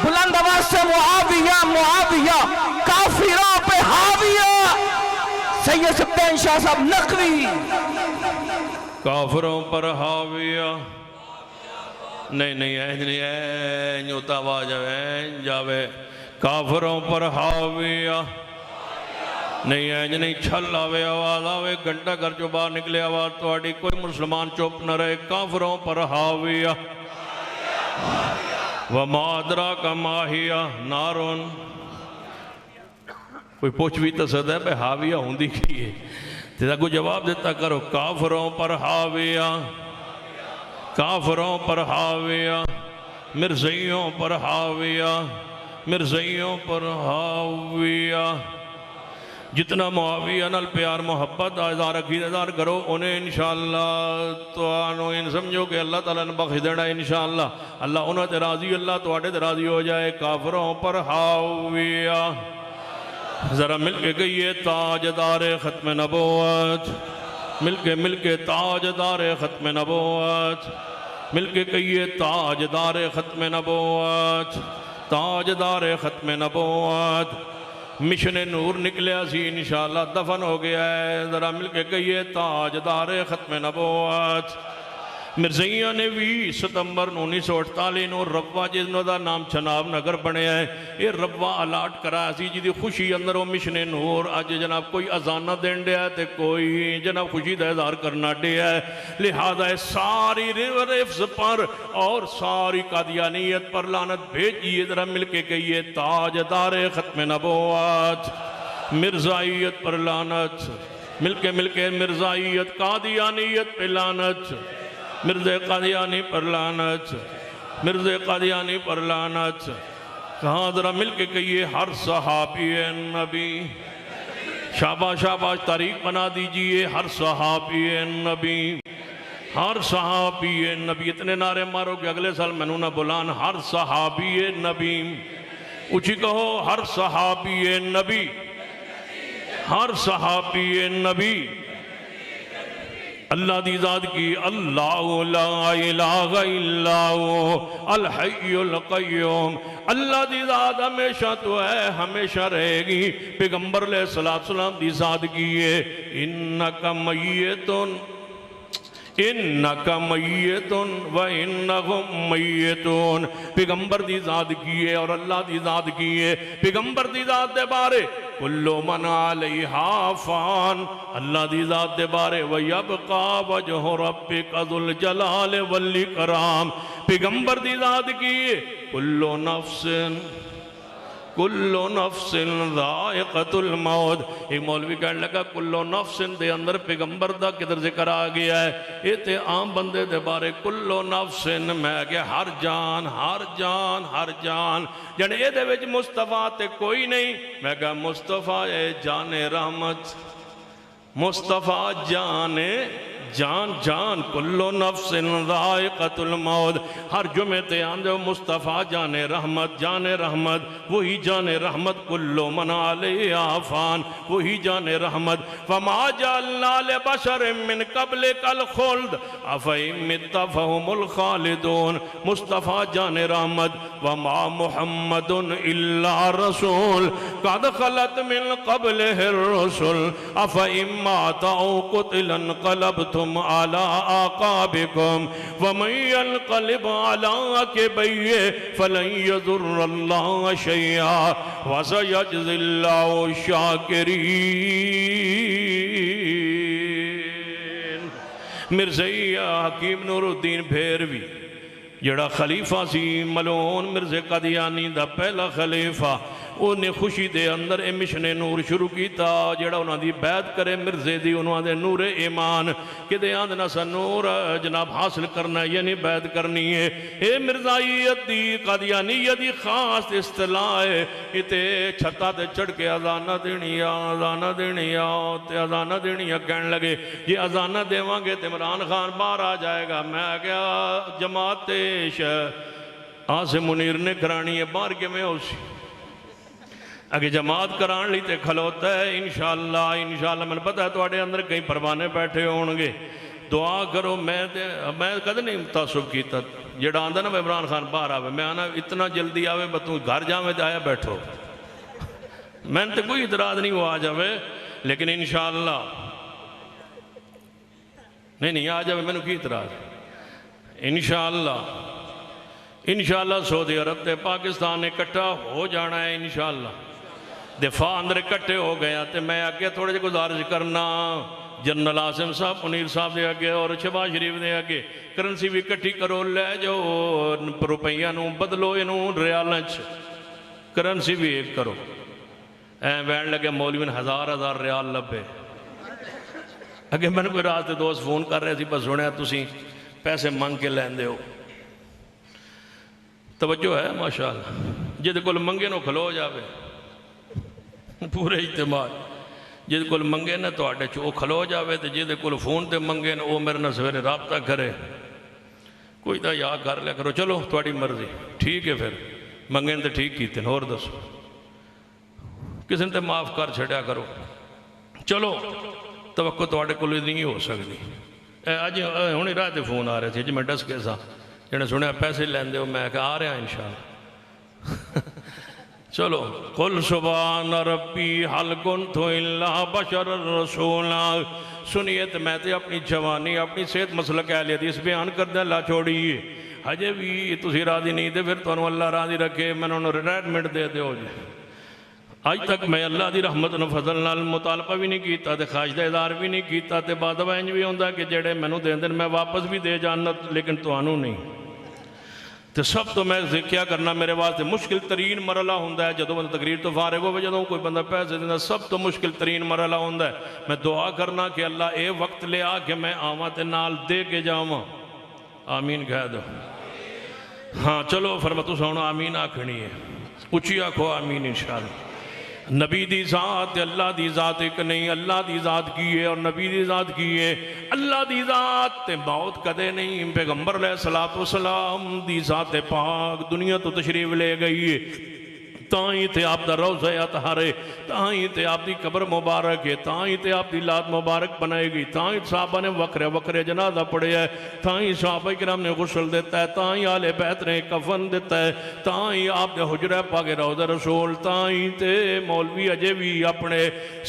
بلند آواز سے معاویہ، معاویہ، کافروں پہ ہاویہ۔ سید سبتین شاہ صاحب نقوی، کافروں پر حاویہ، نہیں نیوتا آواز جاوے، کافروں پر حاویہ، نہیں چھل آوے، آواز آوے، گھنٹہ گھر جو باہر نکلے آواز تو آڑی، کوئی مسلمان چوپ نہ رہے۔ کافروں پر حاویہ، وَمَا أَدْرَاكَ مَا هِيَ نَارٌ، کوئی پوچھ بھی تو سکتا ہے بھئی حاویہ ہوندی کی ہے، تیرا کو جواب دیتا کرو۔ کافروں پر حاویہ، کافروں پر حاویہ، مرزائیوں پر حاویہ، مرزائیوں پر حاویہ۔ جتنا معاویہ نال پیار محبت اظہار عقیدت اظہار کرو، انہیں انشاءاللہ تو آنو ان سمجھو کہ اللہ تعالیٰ نے بخش دینا انشاءاللہ، اللہ انہوں تے راضی، اللہ تو آٹے تے راضی ہو جائے۔ کافروں پر حاویہ، ذرا مل کے گئیے تاجدار ختم نبوت، مل کے تاجدار ختم نبوت، مل کے کہیے تاجدار ختم نبوت، تاجدار ختم نبوت۔ مشن نور نکلیا سی انشاءاللہ دفن ہو گیا ہے، ذرا مل کے کہیے تاجدار ختم نبوت۔ مرزائیاں نے 20 ستمبر 1948 نو ربوہ جنہوں دا نام چناب نگر بنے ہے، یہ ربوہ الاٹ کرا سی جی دی خوشی اندر وہ مشن نور آج جناب کوئی ازانہ دین دیا ہے تے کوئی جناب خوشی دا اظہار کرنا دیا ہے، لہذا ساری ریفز پر اور ساری قادیانیت پر لعنت بھیجیے، ذرا مل کے کہیے تاجدار ختم نبوت، مرزائیت پر لعنت، مل کے مرزائیت قادیانیت پہ لعنت، مرزا قادیانی پر لعنت، مرزا قادیانی پر لعنت۔ کہاں ذرا مل کے کہیے ہر صحابی نبی، شاباش شاباش تاریخ بنا دیجئے، ہر صحابی نبی، ہر صحابی نبی، اتنے نعرے مارو کہ اگلے سال میں نہ بلان، ہر صحابی نبی، اچھی کہو ہر صحابی نبی، ہر صحابی نبی، اللہ دی ذات کی، اللہ لا الہ الا ہوا الحی القیوم، اللہ دی ذات ہمیشہ تو ہے، ہمیشہ رہے گی۔ پیغمبر علیہ السلام دی ذات کی ہے، انکا میتن، انکا میتن و انہم میتون، پیغمبر دی ذات کی ہے اور اللہ دی ذات کی ہے۔ پیغمبر دی ذات دے بارے کلو من علیہا فان، اللہ دی ذات دے بارے وَيَبْقَى وَجْهُ رَبِّكَ ذُو الْجَلَالِ وَالْإِكْرَامِ، پیغمبر دی ذات کی کلو نفس ذائقۃ الموت۔ ایک مولوی کہنے لگا کلو نفس دے اندر پیغمبر دا کدھر ذکر آ گیا ہے، یہ تے عام بندے دے بارے کلو نفس، میں کہ ہر جان ہر جان ہر جان، جانے یہ دے وچ مصطفیٰ تے کوئی نہیں، میں کہ مصطفیٰ جان رحمت، مصطفیٰ جان جان جان کلو نفس ذائقۃ الموت. ہر جمعے تے آندے مصطفیٰ جان رحمت وہی جان رحمت کلو من علیہا فان وہی جان رحمت. فما جعلنا لبشر من قبلک الخلد افإن مت فهم الخالدون. مصطفیٰ جان رحمت. وما محمد الا رسول قد خلت من قبله الرسل افإن مات او قتل انقلبتم على اعقابكم ومن ينقلب على عقبيه فلن يضر الله شيئا وسيجزي الله الشاكرين. مرزا حکیم نور الدین بھیروی جڑا خلیفہ سی ملعون مرزا قادیانی دا پہلا خلیفہ انہیں خوشی دے اندر اے مشن نور شروع کیتا جڑا انہاں دی بیعت کرے مرزے دی انہاں دے نور ایمان کہ دے آندنا سا نور جناب حاصل کرنا یعنی بیعت کرنی ہے. اے مرزائیت دی قادیانیت دی خاص اصطلاح ہے. اتے چھتا تے چڑھ کے اذانہ دینی تے اذانہ دینی کہنے لگے یہ اذانہ دیواں گے تے عمران خان باہر آ جائے گا. میں کیا جماعت آسم منیر نے کرانی ہے باہر کے میں اسی اگر جماعت کران لی تے کھلوتا ہے انشاءاللہ میں پتہ ہے تو آڑے اندر کئی پروانے بیٹھے ہونگے. دعا کرو. میں کدھے نہیں تعصب کیتا جڑا آندہ نا عمران خان باہر آوے میں آنا اتنا جلدی آوے بتوں گھر جاوے تے آیا بیٹھو. میں تے کوئی اعتراض نہیں وہ آ جاوے لیکن انشاءاللہ نہیں آ جاوے میں نے کی اعتراض. انشاءاللہ سعودی عرب تے پاکستان نے اکٹھا ہو جانا ہے انشاءاللہ. دفاع اندر اکٹھے ہو گیا تے میں آگے تھوڑے جے گزارش کرنا جنرل عاصم صاحب منیر صاحب دے آگے اور شہباز شریف دے آگے کرنسی بھی اکٹھی کرو لے جو روپیہ نو بدلو انہوں ریالنچ کرنسی بھی ایک کرو. وین لگے مولوین ہزار ریال لبے اگے میں نے کوئی رات دے دوست فون کر رہے تھی بس سنیا تسی پیسے مانگ کے لین دے ہو. توجہ ہے ماشاءاللہ جد کل منگے نو کھلو جاوے پورے اجتماع جد کل منگے نہ تو آٹے چو کھلو جاوے تے جد کل فون تے منگے نہ وہ میرے نہ سویرے رابطہ کرے کوئی تا یا کر لیا کرو. چلو تواڈی مرضی ٹھیک ہے. پھر منگے تے ٹھیک کیتے ہیں اور دسو کسی نے تے معاف کر چھڑیا کرو. چلو توقع تواڈے کل نہیں ہو سکتی. اج ہونی رات تے فون آ رہے تھے جی میں ڈس کے سا جنہیں سنیا پیسے لین دے ہو میں کہا آ رہا ہیں انشاءاللہ. چلو قل سبحان ربی حل کنت الا بشر رسولا. سنیے تو میں تے اپنی جوانی اپنی صحت مسلک اہل حدیث بیان کر دیں اللہ چھوڑیے ہجے بھی تسی راضی نہیں دے پھر تو اللہ راضی رکھے میں نے ریٹائرمنٹ دے ہو جائے. آج تک میں اللہ دی رحمت و فضل نال مطالبہ بھی نہیں کیتا تے خواہش ادار بھی نہیں کیتا تے بعد وینج بھی ہوندہ کہ جڑے میں نے دین میں واپس بھی دے جانا لیکن توانوں نہیں. تے سب تو میں کیا کرنا میرے واسطے مشکل ترین مرحلہ ہوندہ ہے جدوں میں تقریر تو فارغ ہو جدوں کوئی بندہ پیسے دینا سب تو مشکل ترین مرحلہ ہوندہ ہے. میں دعا کرنا کہ اللہ اے وقت لے آ کہ میں آواں تے نال دے کے جاواں. آمین کہہ دو. ہاں چلو فرمتو سونا آمین آکھنی ہے اچھی آکھو آمین انشاءاللہ. نبی دی ذات اللہ دی ذات ایک نہیں اللہ دی ذات کی ہے اور نبی دی ذات کی ہے. اللہ دی ذات تے موت کدے نہیں. پیغمبر علیہ السلام دی ذات پاک دنیا تو تشریف لے گئی ہے تائیں تے آپ دا روضہ اطہر ہے تائیں تے آپ دی قبر مبارک ہے تائیں تے آپ دی لات مبارک بنائے گئی تائیں صحابہ نے وکرے جنازہ پڑھے ہے تائیں صحابہ کرام نے غسل دیتا ہے تائیں آل بیت نے کفن دیتا ہے تائیں آپ نے حجرہ پاک روضہ رسول تائیں تے مولوی اجے بھی اپنے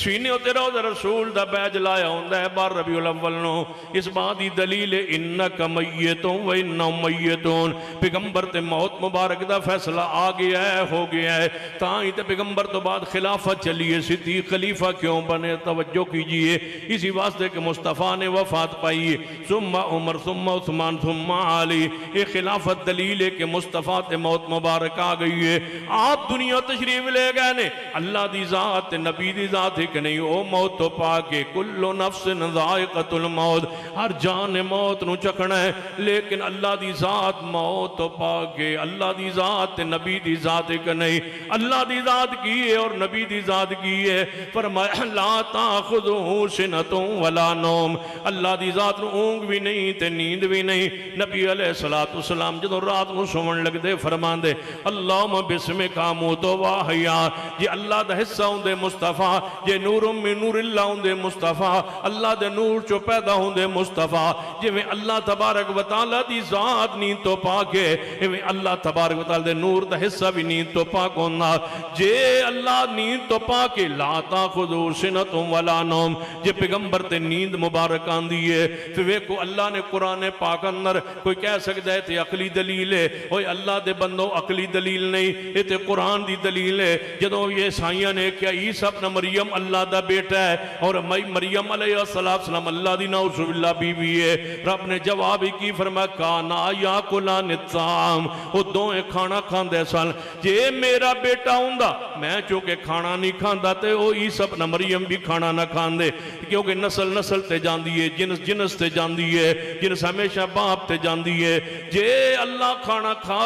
سینے ہوتے روضہ رسول دا بیج لایا ہوندہ ہے بار ربیع الاول نو. اس بات دی دلیل انکا میتون و انہم میتون. پیغمبر تے موت مبارک دا فیصلہ آ گیا ہے ہو گیا ہے. تائیں تے پیغمبر تو بعد خلافت چلیے صدیق خلیفہ کیوں بنے توجہ کیجئے اسی واسطے کہ مصطفیٰ نے وفات پائی ثم عمر ثم عثمان ثم علی. یہ خلافت دلیل ہے کہ مصطفیٰ تے موت مبارک آ گئی ہے. آپ دنیا تشریف لے گئے نے اللہ دی ذات نبی دی ذات ہے کہ نہیں او موت تو پاکے کل نفس ذائقۃ الموت ہر جان موت نو چکھنا ہے لیکن اللہ دی ذات موت تو پاکے اللہ دی ذات نبی دی ذات ہے کہ نہیں اللہ دی ذات کی ہے اور نبی دی ذات کی ہے. فرمایا لا تاخذہ سنۃ ولا نوم, اللہ دی ذات نو اونگ بھی نہیں تے نیند بھی نہیں. نبی علیہ السلام جدوں رات نو سون لگدے فرماندے اللہم بسمک اموت و احیا, جے اللہ دا حصہ ہوندے مصطفیٰ, جے نور من نور اللہ ہوندے مصطفیٰ, اللہ دے نور چو پیدا ہوندے مصطفیٰ, جے میں اللہ تبارک و تعالی دی ذات نیند تو پاک ہے, ایویں اللہ تبارک و تعالی دے نور دا حصہ بھی نیند تو پاک ہونا. جے اللہ نیند تو پاک ہے لا تاخذہ سنۃ ولا نوم, جے پیغمبر تے نیند مبارک آندی ہے. پھر ویکھو اللہ نے قرآن پاک اندر کوئی کہہ سکتا ہے تے عقلی دلیل ہے, اوے اللہ دے بندو عقلی دلیل نہیں, یہ تے قرآن دی دلیل ہے. جدوں یہ عیسائیاں نے کیا عیسیٰ ابن مریم اللہ دا بیٹا ہے اور مریم علیہ السلام اللہ دی نعوذ باللہ بیوی ہے, رب نے جواب کی فرمایا کانا یاکلان الطعام, وہ دوئے کھانا کھاندے سن. جے میرا بیٹا ہوندا میں چونکہ کھانا نہیں کھاندا تے او عیسیٰ ابن مریم بھی کھانا نہ کھاندے, کیونکہ نسل نسل تے جاندی ہے, جنس جنس تے جاندی ہے, جنس ہمیشہ باپ تے جاندی ہے. جے اللہ کھانا کھا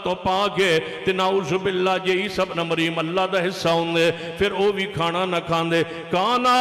تو پاک ہے تے نعوذ باللہ جے عیسیٰ ابن مریم اللہ دا حصہ ہوندے پھر او بھی کھانا نہ کھاندے. کانا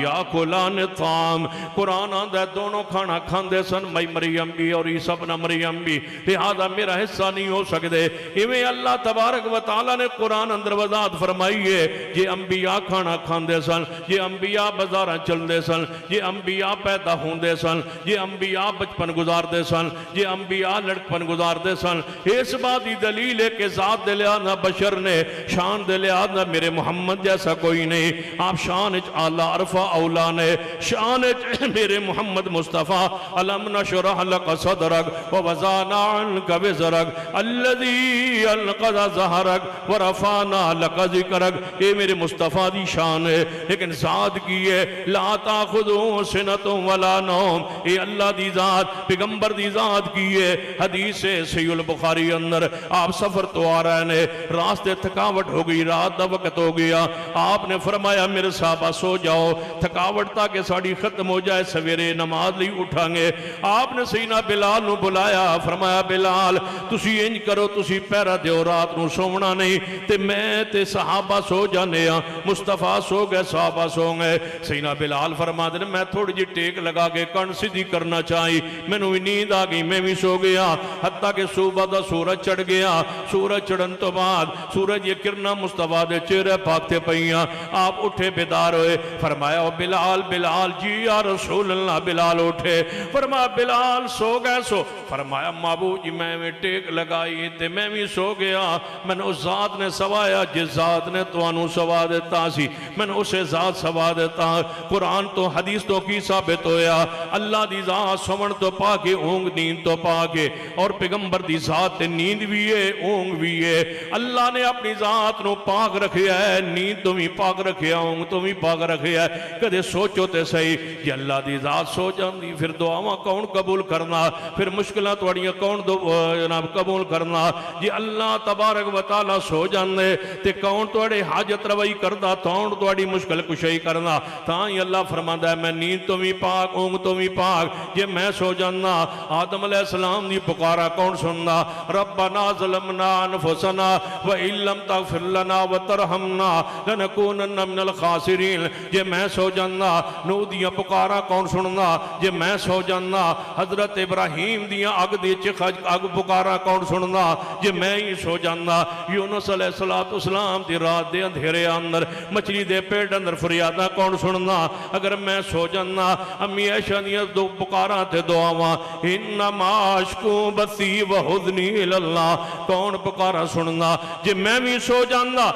یاکلان الطعام, قرآن آندا ہے دونوں کھانا کھاندے سن, مریم بھی اور عیسیٰ ابن مریم بھی, لہذا میرا حصہ نہیں ہو سکتے. ایویں اللہ تبارک و تعالی نے قرآن اندر وضاحت فرمائی ہے جے انبیاء کھانا کھاندے سن, جے انبیاء بازاراں چلدے سن, جے انبیاء پیدا ہوندے سن, جے انبیاء بچپن گزاردے سن, جے انبیاء لڑکپن گزاردے سن. اس بات دی دلیل ہے کہ ذات دے لحاظ نہ بشر نے, شان دے لحاظ نہ میرے محمد جیسا کوئی نہیں. آپ شان اچ اعلیٰ عرفہ اولا نے, شان اچ میرے محمد مصطفیٰ الم نشرح لک صدرک ووضعنا عنک وزرک الذی انقض ظہرک ورفعنا لک ذکرک. اے میرے مصطفیٰ دی شان ہے, لیکن ذات کی ہے لا تاخذہ سنۃ ولا نوم, اے اللہ دی ذات پیغمبر دی ذات کی ہے. حدیث صحیح البخاری اندر آپ سفر تو آ رہے ہیں, راستے تھکاوٹ ہو گئی, رات دا وقت ہو گیا, آپ نے فرمایا میرے صحابہ سو جاؤ, تھکاوٹ تاکہ ساڑی ختم ہو جائے, سویرے نماز لئی اٹھائیں گے. آپ نے سیدنا بلال نو بلایا, فرمایا بلال تسی انج کرو, تسی پیرا دیو, رات نو سونا نہیں تے میں تے صحابہ سو جانے ہاں, مصطفیٰ سو گئے صحابہ سو گئے. سیدنا بلال فرما دے میں تھوڑی جی ٹیک لگا کے کن سیدھی کرنا چاہی, میں نو نیند آ گئی, میں بھی سو گیا, حتیٰ کہ صبح دا سورج چڑھ گیا. سورج چڑھن تو بعد سورج یہ کرنا مصطفیٰ دے چہرے پاکتے پئیاں, آپ اٹھے بیدار ہوئے, فرمایا او بلال, بلال جی یا رسول اللہ. بلال اٹھے, فرمایا بلال سو گئے سو, فرمایا معبود جی میں ٹیک لگائی تے میں بھی سو گیا, میں نے اس ذات نے سوایا جس ذات نے تو انو سوا دیتا سی, میں نے اسے ذات سوا دیتا. قرآن تو حدیث تو کی ثابت ہویا اللہ دی ذات سمن تو پاکے, اونگ نیند تو پاکے, اور پیغمبر دی ذات نیند بھی ہے اونگ بھی ہے. اللہ نے اپنی ذات نو پاک رکھیا ہے, نیند تو بھی پاک رکھیا, اونگ تو بھی پاک رکھیا ہے. کدے سوچو تے صحیح کہ اللہ دی ذات سو جاندی پھر دعاواں کون قبول کرنا, پھر مشکلات توڑیاں کون جناب قبول کرنا. جی اللہ تبارک و تعالی سو جاندے تے کون توڑے حاجت روائی کردا, کون توڑی مشکل کشائی کرنا. تاں ہی اللہ فرماندا ہے میں نیند تو بھی پاک, اونگ تو بھی پاک. جے میں سو جانا, آدم علیہ السلام دی پکارا کون سننا, ربنا ظلمنا انفسنا وان لم تغفر لنا وترحمنا لنکونن من الخاسرین. جے میں سو جانا, نو دیاں پکارا کون سننا, جے میں سو جانا, حضرت ابراہیم دیاں اگ دی چخ اگ پکارا کون سننا, جے میں ہی سو جانا. یونس علیہ السلام دی رات دے اندھیرے اندر مچھلی دے پیٹ اندر فریادہ کون سننا, اگر میں سو جانا. امی عائشہ دیاں دو پکارا تے دعاواں, انما اشکو بثی وحزنی الاللہ, کون پکارا سننا. جے میں بھی سو جانا,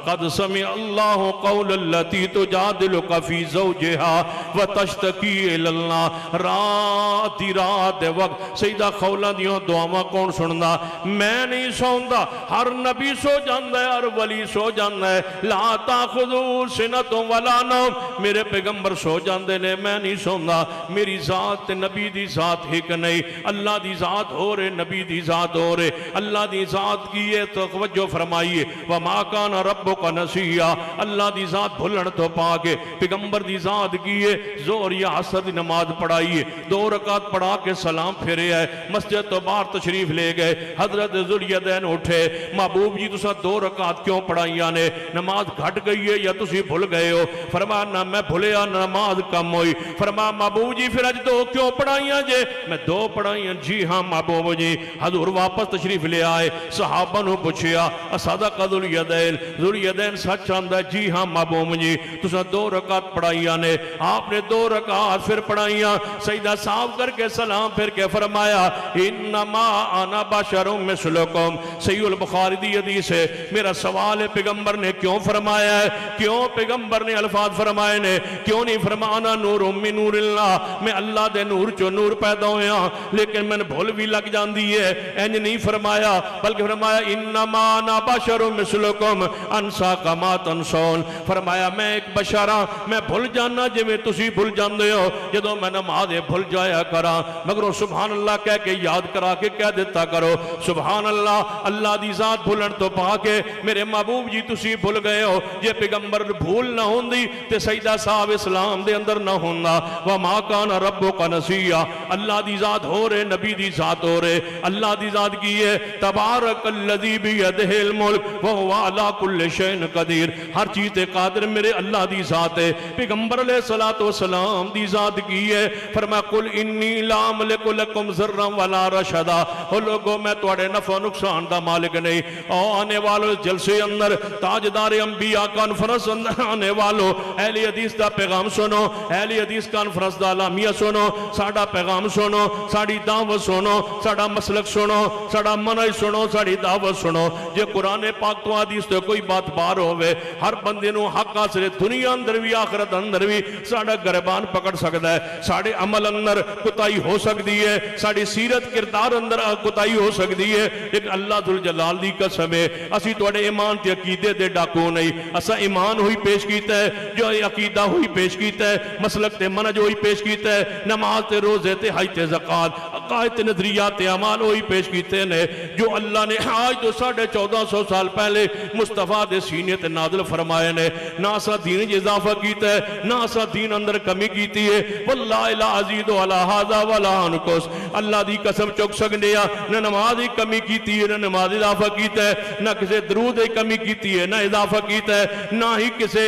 قد سمع اللہ قول اللتی تجادلک فی زوجہا وتشتکی الاللہ. رات دی رات دے وقت سیدہ خولہ دیوں دعاواں کون سننا. میں نہیں سوندا, ہر نبی سو جاندہ ہے, ہر ولی سو جاندہ ہے. لا تاخذہ سنۃ ولا نوم, میرے پیغمبر سو جاندے نے, میں نہیں سوندا. میری ذات نبی دی ذات ایک نہیں, اللہ دی ذات ہو رہے, نبی دی ذات ہو رہے. اللہ دی ذات کی ہے تو توجہ فرمائیے, وما کان ربک نسیا, اللہ دی ذات بھلن تو پاکے. پیغمبر دی ذات کی ہے, زور یا عصر دی نماز پڑھائیے, 2 رکعت پڑھا کے سلام پھیرے ہے, مسجد تو باہر تشریف لے گئے. حضرت ذوالجدین اٹھے, محبوب محبوب جی تسا 2 رکعت کیوں پڑھائیاں نے نماز گھٹ گئی ہے یا تسی بھول گئے ہو فرمایا نہ میں بھولیا نماز کم ہوئی فرمایا محبوب جی پھر اج 2 کیوں پڑھائیاں جے میں 2 پڑھائیاں جی ہاں محبوب جی حضور واپس تشریف لے آئے صحابہ نو پوچھیا صدق ذواليدين سچ آندا ہے جی ہاں محبوب جی تسا 2 رکعت پڑھائیاں نے آپ نے 2 رکعت پھر پڑھائیاں سجدہ صاحب کر کے سلام پھر کے فرمایا انما انا بشر مثلکم صحیح البخاری دی حدیث ہے میرا سوال ہے پیغمبر نے کیوں فرمایا ہے کیوں پیغمبر نے الفاظ فرمائے نے کیوں نہیں فرمانا نور من نور اللہ میں اللہ دے نور چو نور پیدا ہویا لیکن میں بھول بھی لگ جاندی ہے انج نہیں فرمایا بلکہ فرمایا انما انا بشر مثلکم انسا کما تنسون فرمایا میں ایک بشر ہاں میں بھول جانا جی میں تسی بھول جاندے ہو جدوں میں نماز بھول جایا کرا مگر سبحان اللہ کہہ کے یاد کرا کے کہہ دیتا کرو سبحان اللہ اللہ دی ذات بھولن تو پا کے میرے محبوب جی تسی بھول گئے ہو جے پیغمبر بھول نہ ہوندی تے سجدہ صاحب اسلام دے اندر نہ ہوندا وما کان ربک نسیا اللہ دی ذات ہو رہے نبی دی ذات ہو رہے اللہ دی ذات کی ہے تبارک الذی بیدہ الملک وہو علی کل شیء قدیر ہر چیز تے قادر میرے اللہ دی ذات ہے پیغمبر علیہ السلام دی ذات کی ہے فرمایا قل انی لا املک لکم ضرا ولا رشدا او لوگوں میں تواڈے نفع نقصان دا مالک نہیں او آنے والو جلسے اندر تاجدار انبیاء کانفرنس اندر آنے والو اہل حدیث دا پیغام سنو اہل حدیث کانفرنس دا اعلامیہ سنو ساڈا پیغام سنو ساڈی دعوت سنو ساڈا مسلک سنو ساڈا منہج سنو ساڈی دعوت سنو جے قرآن پاک تو حدیث تے کوئی بات بار ہوئے ہر بندے نو حق حاصل دنیا اندر بھی آخرت اندر بھی ساڈا گربان پکڑ سکتا ہے ساڈے عمل اندر کوتاہی ہو سکتی ہے ساڈی سیرت کردار اندر کوتاہی ہو سکتی ہے لیکن اللہ ذوالجلال دی قسم ہے اسی تواڈے ایمان تے عقیدے دے ڈاکو نہیں اسا ایمان ہوئی پیش کیتا ہے جو عقیدہ ہوئی پیش کیتا ہے مسلک تے منہج ہوئی پیش کیتا ہے نماز تے روزے تے حج تے زکات عقائد تے نظریات تے اعمال ہوئی پیش کیتے نے جو اللہ نے آج تو 1450 سال پہلے مصطفیٰ دے سینے تے نازل فرمائے نے نہ اسا دین جی اضافہ کیتا ہے نہ اسا دین اندر کمی کیتی ہے واللہ لا ازید علی ھذا ولا انقص اللہ دی قسم چک سکنے آ نہ نماز دی کمی کیتی ہے نہ نماز اضافہ کیتا ہے نہ کسے درود دی کمی کیتی ہے نہ اضافہ کیتا ہے نہ ہی کسے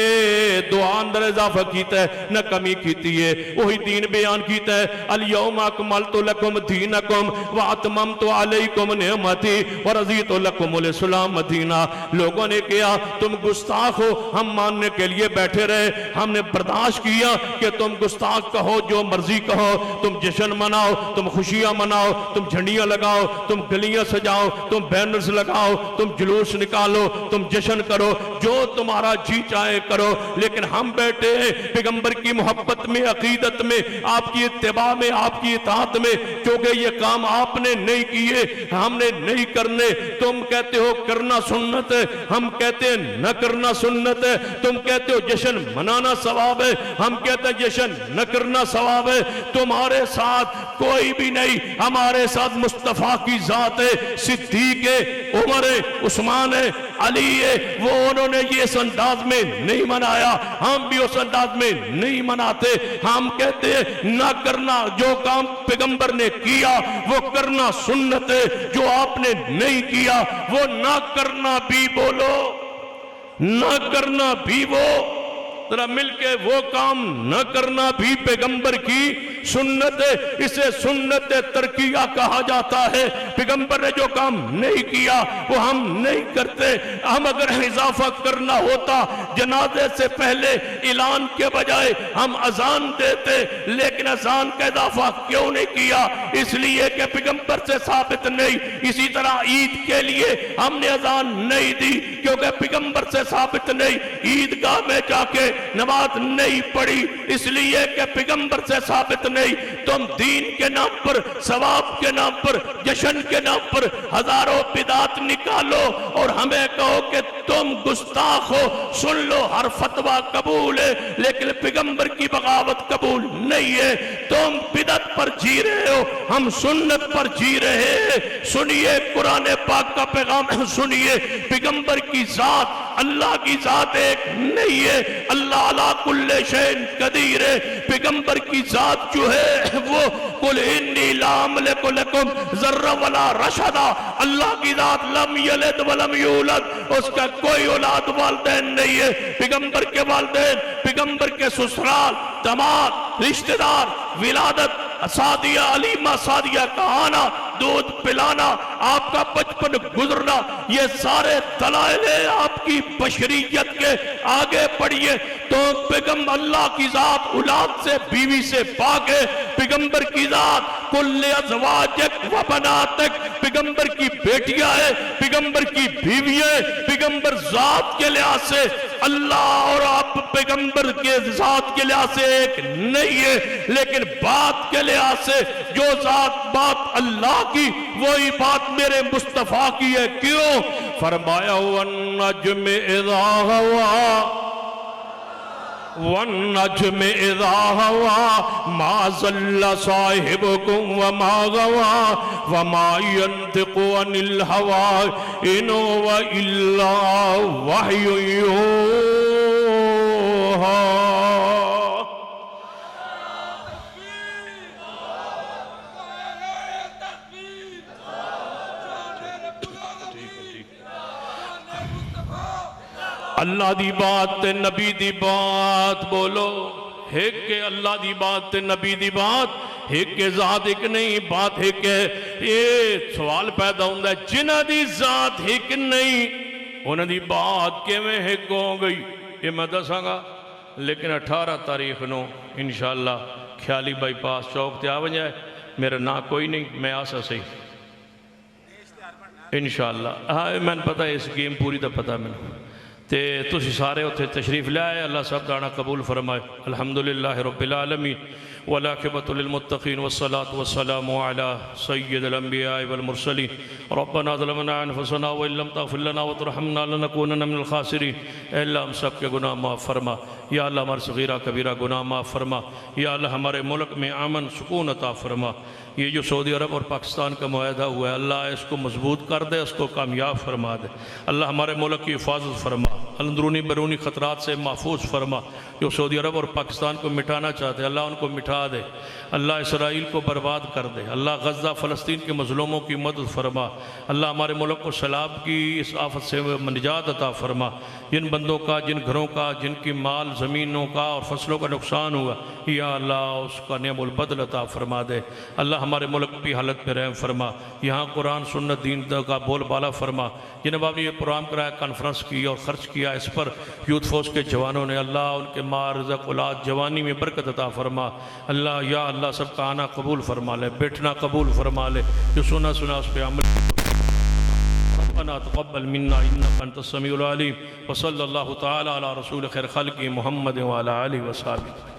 دعا اندر اضافہ کیتا ہے نہ کمی کیتی ہے وہی دین بیان کیتا ہے الیوم اکملت لکم دینکم واتممت علیکم نعمتی ورضیت لکم الاسلام دینہ لوگوں نے کہا تم گستاخ ہو ہم ماننے کے لیے بیٹھے رہے ہم نے برداشت کیا کہ تم گستاخ کہو جو مرضی کہو تم جشن مناؤ تم خوشیاں مناؤ تم جھنڈیاں لگاؤ تم گلیاں سجاؤ تم بینرز لگاؤ تم جلوس نکالو تم جشن کرو جو تمہارا جی چاہے کرو لیکن ہم بیٹھے ہیں پیغمبر کی محبت میں عقیدت میں آپ کی اتباع میں آپ کی اطاعت میں چونکہ یہ کام آپ نے نہیں کیے ہم نے نہیں کرنے تم کہتے ہو کرنا سنت ہے ہم کہتے ہیں نہ کرنا سنت ہے تم کہتے ہو جشن منانا ثواب ہے ہم کہتے ہیں جشن نہ کرنا ثواب ہے تمہارے ساتھ کوئی بھی نہیں ہمارے ساتھ مصطفیٰ کی ذات ہے صدیق ہے عمر ہے عثمان ہے علی ہے وہ انہوں نے یہ اس انداز میں نہیں منایا ہم بھی اس انداز میں نہیں مناتے ہم کہتے ہیں نہ کرنا جو کام پیغمبر نے کیا وہ کرنا سنت ہے جو آپ نے نہیں کیا وہ نہ کرنا بھی بولو نہ کرنا بھی وہ ذرا مل کے وہ کام نہ کرنا بھی پیغمبر کی سنت ہے اسے سنت ترکیہ کہا جاتا ہے پیغمبر نے جو کام نہیں کیا وہ ہم نہیں کرتے ہم اگر اضافہ کرنا ہوتا جنازے سے پہلے اعلان کے بجائے ہم اذان دیتے لیکن اذان کا اضافہ کیوں نہیں کیا اس لیے کہ پیغمبر سے ثابت نہیں اسی طرح عید کے لیے ہم نے اذان نہیں دی کیونکہ پیغمبر سے ثابت نہیں عیدگاہ میں جا کے نماز نہیں پڑھی اس لیے کہ پیغمبر سے ثابت نہیں تم دین کے نام پر ثواب کے نام پر جشن کے نام پر ہزاروں بدعت نکالو اور ہمیں کہو کہ تم گستاخ ہو سن لو ہر فتویٰ قبول ہے لیکن پیغمبر کی بغاوت قبول نہیں ہے تم بدعت پر جی رہے ہو ہم سنت پر جی رہے ہیں سنیے قرآن پاک کا پیغام سنیے پیغمبر کی ذات اللہ کی ذات ایک نہیں ہے، اللہ علی کل شیء قدیر ہے۔ پیغمبر کی ذات جو ہے وہ قل انی لا املک لکم ذرا ولا رشدا، اللہ کی ذات لم یلد ولم یولد، اس کا کوئی اولاد والدین نہیں ہے۔ پیغمبر کے والدین، پیغمبر کے سسرال، داماد، رشتہ دار، ولادت، سعدیہ علیمہ سعدیہ کا آنا، دودھ پلانا، آپ کا بچپن گزرنا، یہ سارے دلائل ہیں آپ کی بشریت کے۔ آگے پڑھیے تو پیغمبر اللہ کی ذات اولاد سے، بیوی سے پاک ہے۔ پیغمبر کی ذات کل ازواجک و بناتک، پیغمبر کی بیٹیاں ہے، پیغمبر کی بیویاں، پیغمبر ذات کے لحاظ سے اللہ اور آپ پیغمبر کے ذات کے لحاظ سے ایک نہیں ہے، لیکن بات کے لحاظ سے جو ذات بات اللہ کی وہی بات میرے مصطفیٰ کی ہے۔ کیوں؟ فرمایا والنجم اذا ہوا والنجم اذا ہوا ما ضل صاحبکم وما غوا وما ينطق عن الہوى ان هو الا وحی یوحی۔ اللہ دی بات تے نبی دی بات بولو، ایک کہ اللہ دی بات تے نبی دی بات، ایک کہ ذات ایک نہیں، بات ایک ہے۔ یہ سوال پیدا ہوندہ ہے جنہ دی ذات ایک نہیں انہ دی بات کے میں ایک ہو گئی، یہ میں دساں گا۔ لیکن 18 تاریخ نو انشاءاللہ خیالی بائی پاس چوک تے آون جائے، میرا نا کوئی نہیں، میں آسا صحیح انشاءاللہ۔ میں نے پتا ہے اس گیم پوری دا پتا میں نے تے تسی سارے اتھے تشریف لے آئے، اللہ سب دانا قبول فرمائے۔ الحمدللہ رب العالمین والعاقبۃ للمتقین والصلاة والسلام علی سید الانبیاء والمرسلین۔ ربنا ظلمنا انفسنا وان لم تغفر لنا وترحمنا لنکونن من الخاسرین۔ اے اللہ ہم سب کے گناہ معاف فرما، یا اللہ ہمارے صغیرہ کبیرہ گناہ معاف فرما، یا اللہ ہمارے ملک میں امن سکون عطا فرما۔ یہ جو سعودی عرب اور پاکستان کا معاہدہ ہوا ہے اللہ اس کو مضبوط کر دے، اس کو کامیاب فرما دے۔ اللہ ہمارے ملک کی حفاظت فرما، اندرونی بیرونی خطرات سے محفوظ فرما۔ جو سعودی عرب اور پاکستان کو مٹانا چاہتے ہیں اللہ ان کو مٹا دے، اللہ اسرائیل کو برباد کر دے، اللہ غزہ فلسطین کے مظلوموں کی مدد فرما۔ اللہ ہمارے ملک کو سیلاب کی اس آفت سے نجات عطا فرما۔ جن بندوں کا، جن گھروں کا، جن کی مال زمینوں کا اور فصلوں کا نقصان ہوا، یا اللہ اس کا نعم البدل عطا فرما دے۔ اللہ ہمارے ملک کی حالت پہ رحم فرما، یہاں قرآن سنت دین کا بول بالا فرما۔ جنہوں نے یہ پروگرام کرایا، کانفرنس کی اور خرچ کیا اس پر یوتھ فورس کے جوانوں نے، اللہ ان کے مال رزق اولاد جوانی میں برکت عطا فرما۔ اللہ یا اللہ سب کا آنا قبول فرما لے، بیٹھنا قبول فرما لے، جو سنا اس پہ عمل۔ ربنا تقبل منا انك انت السميع العليم وصلى الله تعالى على رسول خير خلقه محمد وعلى اله وصحبه۔